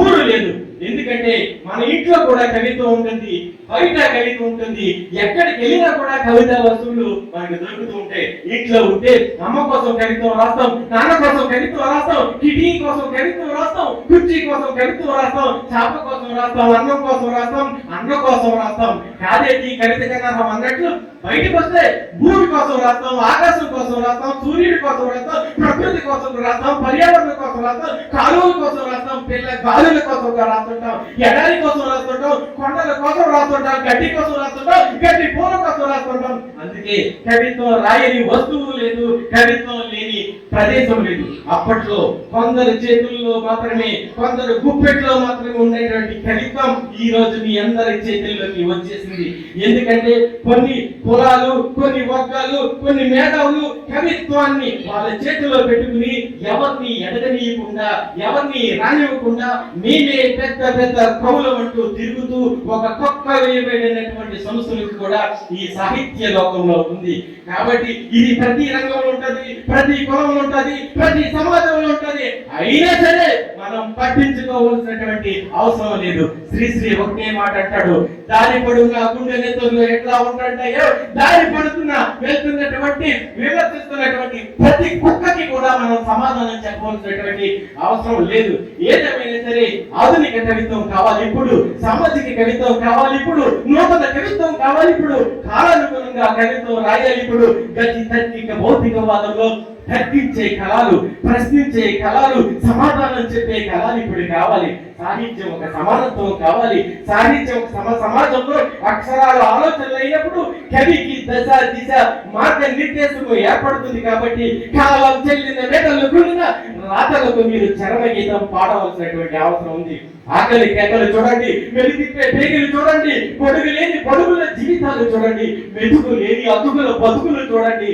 ఊరు లేదు. ఎందుకంటే మన ఇంట్లో కూడా కవిత్వం ఉంటుంది, బయట కవిత్వం ఉంటుంది, ఎక్కడికి వెళ్ళినా కూడా కవితా వస్తువులు మనకు దొరుకుతూ ఉంటాయి. ఇంట్లో ఉంటే అమ్మ కోసం కవిత్వం రాస్తాం, నాన్న కోసం కవిత్వం రాస్తాం, కిటికీ కోసం కవిత్వం రాస్తాం, కుర్చీ కోసం కవిత్వం రాస్తాం, చాప కోసం రాస్తాం, అన్నం కోసం రాస్తాం, అన్న కోసం రాస్తాం. కాదేంటి కవిత కన్నా అన్నట్లు బయటకు వస్తే భూమి కోసం రాస్తాం, ఆకాశం కోసం రాస్తాం, సూర్యుడి కోసం రాస్తాం, ప్రకృతి కోసం రాస్తాం, పర్యావరణం కోసం రాస్తాం, కాలువల కోసం రాస్తాం, పిల్ల గాలుల కోసం రాస్తుంటాం, ఎడారి కోసం రాస్తుంటాం, కొండల కోసం రాస్తుంటాం, గడ్డి కోసం రాస్తుంటాం, గడ్డి పూల కోసం రాస్తుంటాం. అందుకే కవిత్వం రాయని వస్తువు లేదు, కవిత్వం లేని ప్రదేశం లేదు. అప్పట్లో కొందరు చేతుల్లో మాత్రమే, కొందరు గుప్పెట్లో మాత్రమే ఉండేటువంటి కవిత్వం ఈ రోజు మీ అందరి చేతుల్లోకి వచ్చేసింది. ఎందుకంటే కొన్ని కులాలు, కొన్ని వర్గాలు, కొన్ని మేధావులు కవిత్వాన్ని వాళ్ళ చేతిలో పెట్టుకుని ఎవరిని ఎదగనీయకుండా, ఎవరిని రానివ్వకుండా మేమే పెద్ద పెద్ద కవులం అంటూ తిరుగుతూ ఒక కొత్త వేయబడినటువంటి సంస్థలకు కూడా ఈ సాహిత్య లోకం సమాజంలో ఉంది. కాబట్టి ఇది ప్రతి రంగంలో ఉంటది, ప్రతి కులంలో ఉంటది, ప్రతి సమాజంలో ఉంటది. అయినా సరే మనం పట్టించుకోవాల్సినటువంటి అవసరం లేదు. శ్రీశ్రీ ఒకటే మాట అంటాడు, దారి పడున్న గుండె నెత్తులు ఎట్లా ఉంటుంటాయో దారి పడుతున్న వెళ్తున్నటువంటి విమర్శిస్తున్నటువంటి ప్రతి కుక్కకి కూడా మనం సమాధానం చెప్పవలసినటువంటి అవసరం లేదు. ఏదేమైనా సరే ఆధునిక కవిత్వం కావాలి ఇప్పుడు, సామాజిక కవిత్వం కావాలి ఇప్పుడు, నూతన కవిత్వం కావాలి ఇప్పుడు, కాలానుగుణంగా కవిత్వం రాయాలి ఇప్పుడు. గతి తార్కిక భౌతికవాదంలో తర్కించే కళలు, ప్రశ్నించే కళలు, సమాధానం చెప్పే కళలు ఇప్పుడు కావాలి. సాహిత్యం ఒక సమానత్వం కావాలి. సాహిత్యం సమాజంలో అక్షరాలు ఆలోచనలు అయినప్పుడు కవికి దశ దిశ మార్గ నిర్దేశము ఏర్పడుతుంది. కాబట్టి కాలం చెల్లిన మేటలు కూడిన రాతలకు మీరు చరమగీతం పాడవలసినటువంటి అవసరం ఉంది. ఆకలి కేకలు చూడండి, వెలిగిప్పే పేగిలు చూడండి, పొడుగు లేని పొడుగుల జీవితాలు చూడండి, మెతుకు లేని అతుకుల బతుకులు చూడండి.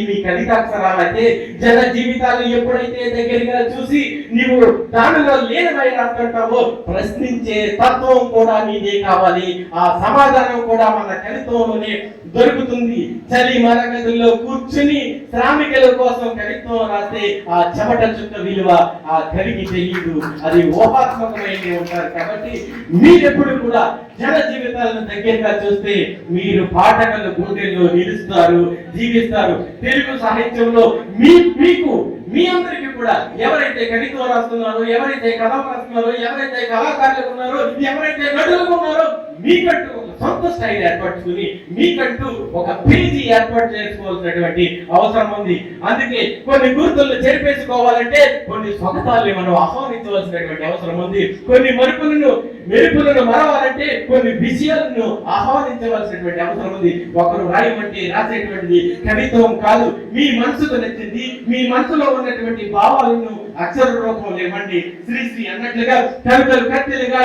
మీ కవితాక్షరాలైతే జన జీవితాలు ఎప్పుడైతే దగ్గరగా చూసి నీవు దానిలో లేనివై రాస్తుంటావో ప్రశ్నించే తత్వం కూడా నీదే కావాలి. ఆ సమాధానం కూడా మన కవిత్వంలోనే దొరుకుతుంది. చలి మరగదుల్లో కూర్చుని శ్రామికుల కోసం కవిత్వం రాస్తే ఆ చెమట చుక్క విలువ ఆ కవికి తెలియదు, అది ఊహాత్మకమైన ఉంటారు. కాబట్టి మీరెప్పుడు కూడా జన జీవితాలను దగ్గరగా చూస్తే మీరు పాఠకుల గుండెల్లో నిలుస్తారు, జీవిస్తారు. తెలుగు సాహిత్యంలో మీకు మీ అందరికీ కూడా ఎవరైతే కవిత్వం రాస్తున్నారో, ఎవరైతే కథలు రాస్తున్నారో, ఎవరైతే కళాకారులు ఉన్నారో, ఎవరైతే నటులు ఉన్నారో మీకంటూ ఒక సొంత స్టైల్ ఏర్పరచుకుని మీకంటూ ఒక పేజీ ఏర్పాటు చేసుకోవాల్సినటువంటి అవసరం ఉంది. అందుకే కొన్ని గుర్తులను చెరిపేసుకోవాలంటే కొన్ని స్వగతాల్ని మనం ఆహ్వానించవలసినటువంటి అవసరం ఉంది. కొన్ని మెరుపులను మరవాలంటే కొన్ని విషయాలను ఆహ్వానించవలసినటువంటి అవసరం ఉంది. ఒకరు రాయమంటే రాసేటువంటిది కవిత్వం కాదు, మీ మనసుకు నచ్చింది, మీ మనసులో ఉన్నటువంటి భావాలను అక్షర రూపంలో ఇవ్వండి. శ్రీశ్రీ అన్నట్లుగా కవితలు కత్తెలుగా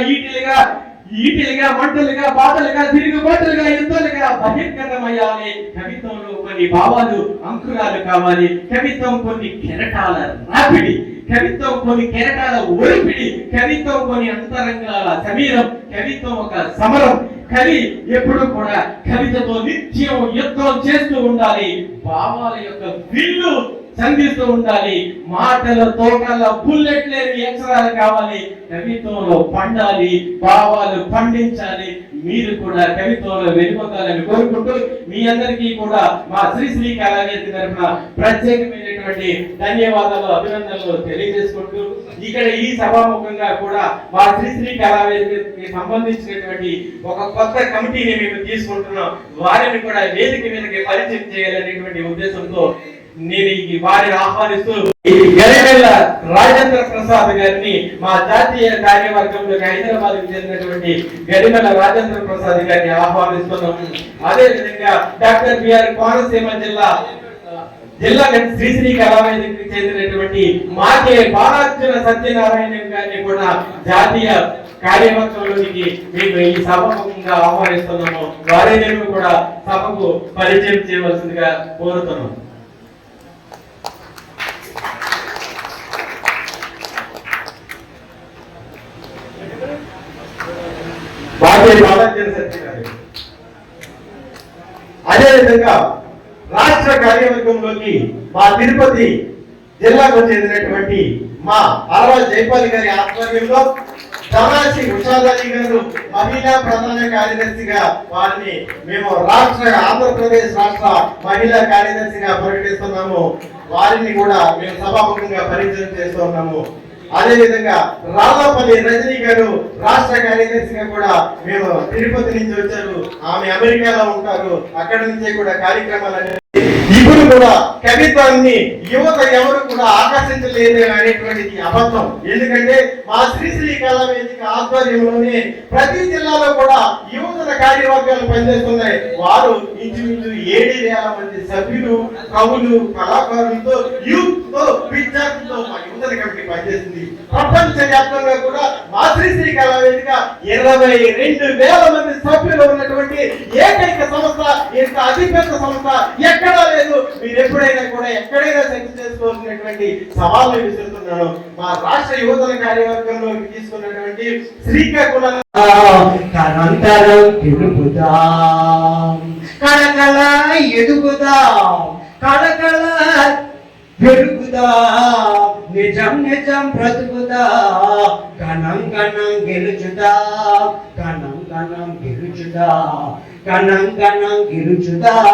ఈటిలుగా మంటలుగా బాటలుగా తిరుగుబాటులుగా యుద్ధాలుగా బహిర్గతమయ్యాలి. కవిత్వంలో కొన్ని భావాలు అంకురాలు కావాలి. కవిత్వం కొన్ని కెరటాల రాపిడి, కవిత్వం కొన్ని కెరటాల ఒలిపిడి, కవిత్వం కొన్ని అంతరంగాల సమీరం, కవిత్వం ఒక సమరం. కవి ఎప్పుడు కూడా కవితతో నిత్యం యుద్ధం చేస్తూ ఉండాలి. భావాల యొక్క విల్లు సంధిస్తూ ఉండాలి. మాటల తోటల బుల్లెట్ లేని అక్షరాలు కావాలి. కవిత్వంలో పండాలి, భావాలు పండించాలి. మీరు కూడా కవిత్వంలో వెలుగొందాలని కోరుకుంటూ మీ అందరికీ కూడా మా శ్రీశ్రీ కళావేదిక తరఫున ప్రత్యేకమైనటువంటి ధన్యవాదాలు, అభినందనలు తెలియజేసుకుంటూ ఇక్కడ ఈ సభాముఖంగా కూడా మా శ్రీశ్రీ కళావేదికకి సంబంధించినటువంటి ఒక కొత్త కమిటీని మేము తీసుకుంటున్నాం. వారిని కూడా వేదిక మీదకి పరిచయం చేయాలనేటువంటి ఉద్దేశంతో నేను వారిని ఆహ్వానిస్తూ గరిమెల్ల రాజేంద్ర ప్రసాద్ గారిని మా జాతీయ కార్యవర్గంలోకి హైదరాబాద్ కు చెందినటువంటి గరిమెల్ల రాజేంద్ర ప్రసాద్ గారిని ఆహ్వానిస్తున్నాము. అదే విధంగా డాక్టర్ బిఆర్ కోనసీమ జిల్లా శ్రీశ్రీ కళావేదికకి చెందినటువంటి మాకే బాలార్జున సత్యనారాయణ గారిని కూడా జాతీయ కార్యవర్గంలోనికి మేము ఈ సభముఖంగా ఆహ్వానిస్తున్నాము. వారిని కూడా సభకు పరిచయం చేయవలసిందిగా కోరుతున్నాము. అదేవిధంగా రాష్ట్ర కార్యవర్గంలోకి మా తిరుపతి జిల్లాకు చెందినటువంటి మా అరవ జైపాల్ గారి ఆధ్వర్యంలో ధనాసి ఉషాదాని గారు మహిళా ప్రధాన కార్యదర్శిగా వారిని మేము ఆంధ్రప్రదేశ్ రాష్ట్ర మహిళా కార్యదర్శిగా ప్రకటిస్తున్నాము. వారిని కూడా మేము సభాముఖంగా పరిచయం చేస్తున్నాము. అదే విధంగా రాళ్ళపల్లి రజనీ గారు రాష్ట్ర కార్యదర్శిగా కూడా మేము తిరుపతి నుంచి వచ్చారు. ఆమె అమెరికాలో ఉంటారు. అక్కడి నుంచే కూడా కార్యక్రమాలు ఇప్పుడు కూడా కవిత్వాన్ని యువత ఎవరు కూడా ఆకర్షించలేదు అనేటువంటిది అబద్ధం. ఎందుకంటే మా శ్రీశ్రీ కళావేదిక ఆధ్వర్యంలోనే ప్రతి జిల్లాలో కూడా యువతల కార్యవర్గాలు పనిచేస్తున్నాయి. వారు ఇంచుమించు 7,000 మంది సభ్యులు, కవులు, కళాకారులతో, యూత్ తో, విద్యార్థులతో మా యువతల కమిటీ పనిచేస్తుంది. ప్రపంచ వ్యాప్తంగా కూడా మా శ్రీశ్రీ కళావేదిక 22,000 మంది సభ్యులు ఉన్నటువంటి ఏకైక సంస్థ, ఇంత అతిపెద్ద సంస్థ ఎక్కడా లేదు. మీరు ఎప్పుడైనా కూడా ఎక్కడైనా సెక్స్ చేసుకోవాల్సినటువంటి సవాళ్ళు విసురుతున్నాను. మా రాష్ట్ర యువతల కార్యవర్గంలోకి తీసుకున్నటువంటి శ్రీకాకుళం కనంతరం తిరుగుదాం కళకళ ఎదుగుదాం, కళకళ పెరుగుదాం, నిజం నిజం బ్రతుకుదాం, గణం గణం గెలుచుదాం, గణం గణం గెలుచుదాం, గణం గణం గెలుచుదాం.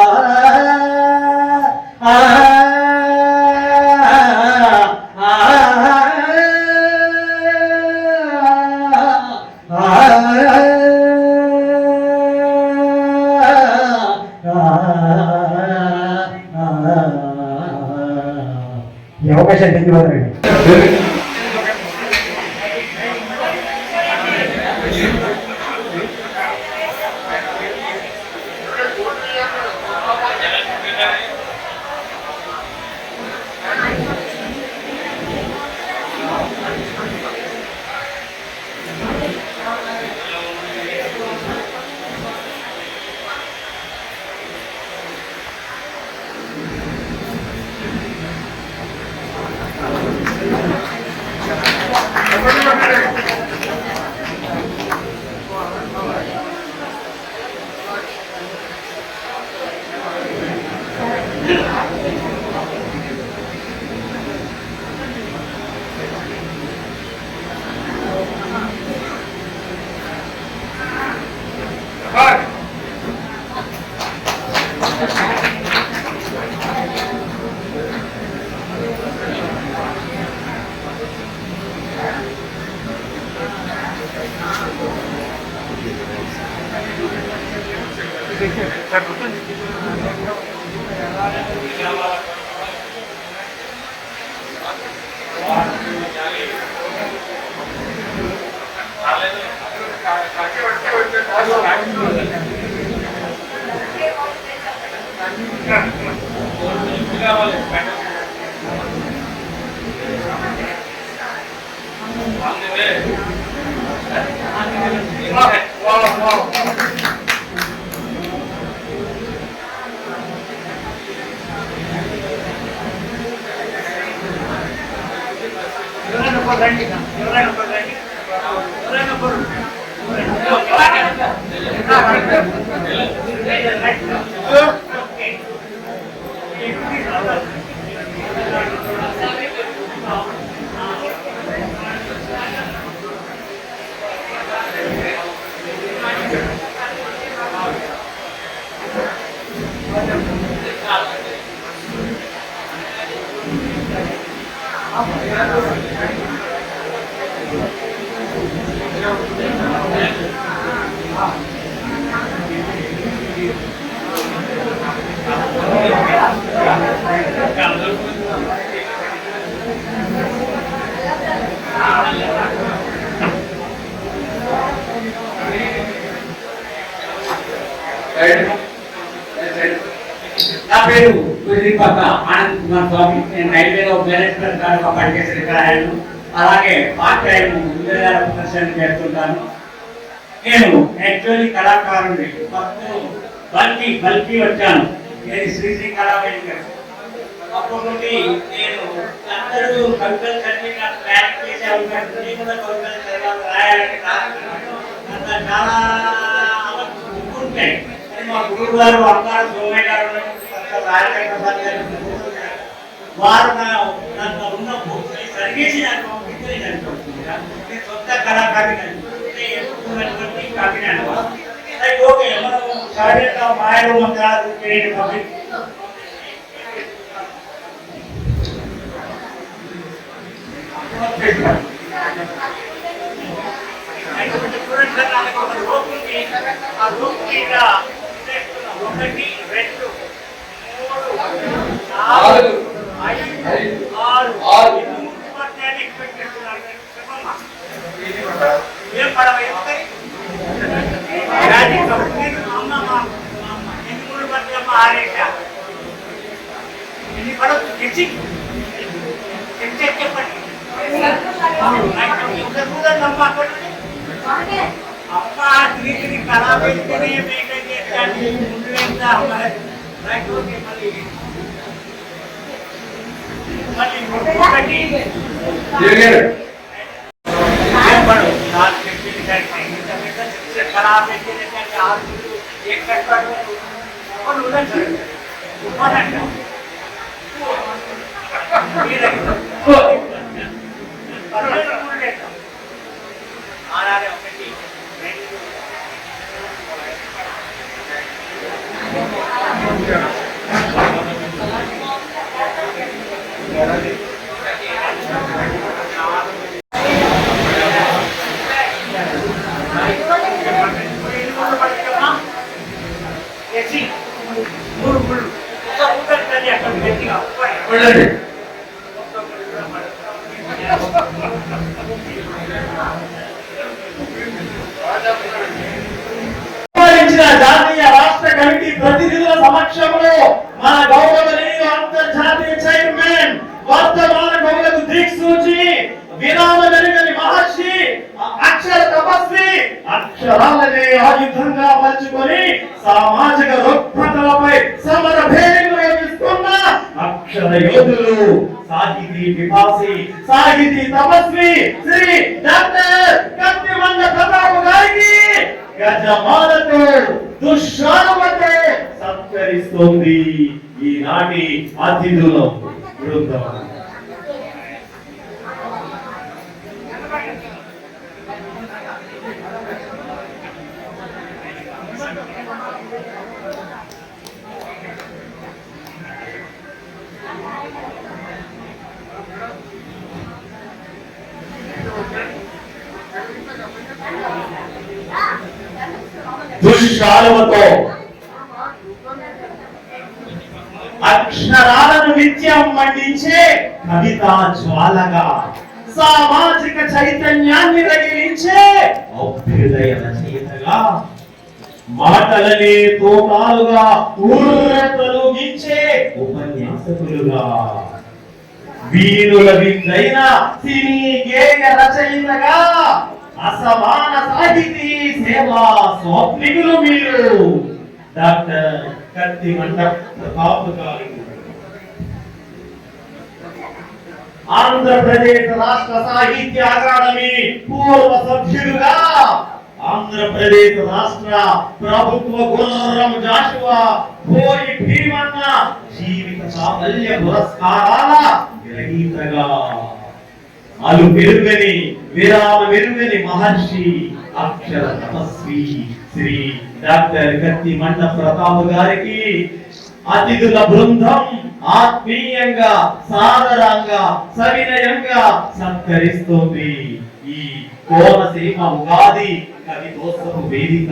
ఈ అవకాశాన్ని ధన్యవాదాలు. నా పేరు గురిపక్క ఆనంద్ కుమార్ స్వామి. నేను రైల్వేలో మేనేజ్మెంట్ గారుగా పనిచేసిన రిటైర్. అలాగే పార్ట్ టైం ఇంజనీర్ ప్రదర్శన చేస్తుంటాను. నేను యాక్చువల్లీ కళాకారుడి ఫస్ట్ బల్కి వచ్చాను. నేను శ్రీశ్రీ కళావేదిక. అప్పటి నుండి నేను అందరూ కవితలు చదివి నాకు ప్లాన్ చేసేవాళ్ళు. నేను కూడా కవితలు చదవాలి, రాయాలని అంత చాలా ఉంటాయి. మా గురువు గారు అమ్మారు సోమయ్య గారు వారు నాకు ఉన్న బుక్ని సరిగేసి నాకు పంపించి సొంత కళాకారి కాకినాడ. ఓకే మనం సహజంగా మాయలు మంత్రాలు చేయని పబ్లిక్ ఆ రూపు ఇలా 1 2 3 4 5 6 ఎక్స్పెక్ట్ చేస్తున్నాను. ఏం పడవ ఎత్తాయి ఎన్ని మూడు పట్ల ఆరేట ఎన్ని పడవ తెచ్చి చెప్పండి. అమ్మ తిరిగి కళావేదికనే మెయింటైన్ చేస్తాను. ముందు జాతీయ రాష్ట్ర కమిటీ ప్రతినిధుల సమక్షంలో మన గౌరవనీయులు అంతర్జాతీయ చైర్మన్ వర్తమాన గౌరవ దిక్సూచి విరామ వెలుగని మహర్షి అక్షర తపస్వి అక్షరాలనే ఆయుధంగా మలుచుకొని సామాజిక రుగ్మతలపై సమర భేరీలు వేస్తున్న అక్షర యోధులు సాహితీ విభాసి సాహితీ తపస్వి శ్రీ డాక్టర్ కత్తిమండ ప్రతాప్ గారికి గజమాలతో దుశ్శాలతో సత్కరిస్తోంది ఈనాటి అతిథుల బృందం. దుశ్శాలతో అక్షరాలను నిత్యం మండించే కవితా జ్వాలగా సామాజిక చైతన్యాన్ని రగిలించే అభ్యుదయ రచయితగా మాటలనే తోటాలుగా ఊరతలుగించే ఉపన్యాసకులుగా వీరుల విందైన సినీ గేయ రచయితగా అసమాన సాహితీ సేవా స్వప్నికులు మీరు డాక్టర్ కత్తిమండ ప్రతాప్ గారు. ఆంధ్రప్రదేశ్ రాష్ట్ర సాహిత్య అకాడమీ పూర్వ సభ్యులుగా ఆంధ్రప్రదేశ్ రాష్ట్ర ప్రభుత్వ గుర్రం జాషువా భోయి భీమన్న జీవిత సాఫల్య పురస్కారాల గ్రహీతగా అలు పెరుగని విరామ మెరుగని మహర్షి అక్షర తపస్వి శ్రీ డాక్టర్ కత్తిమండ ప్రతాప్ గారికి అతిథుల బృందం ఆత్మీయంగా సాదరంగా సవినయంగా సత్కరిస్తోంది. ఈ కోనసీమ ఉగాది కవితోత్సవ వేదిక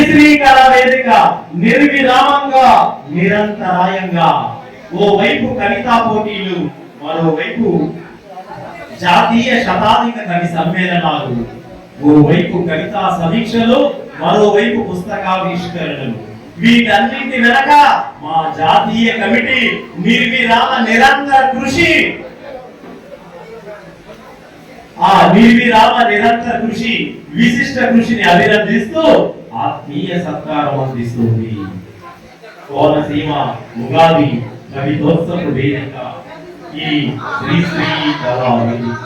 శ్రీ కళా వేదిక నిర్విరామంగా నిరంతరాయంగా ఓవైపు కవితా పోటీలు, మరోవైపు జాతీయ శతాధిక కవి సమ్మేళనాలు, ఓవైపు కవితా సమీక్షలు, మరోవైపు పుస్తకావిష్కరణలు. వీటన్నింటి వెనక మా జాతీయ కమిటీ నిర్విరామ నిరంతర కృషి. ఆ నిర్విరామ నిరంతర కృషి విశిష్ట కృషిని అభినందిస్తూ ఆత్మీయ సత్కారం అందిస్తుంది. కోనసీమ ఉగాది కవితోత్సవ వేదిక ఈ శ్రీ శ్రీ కళా వేదిక.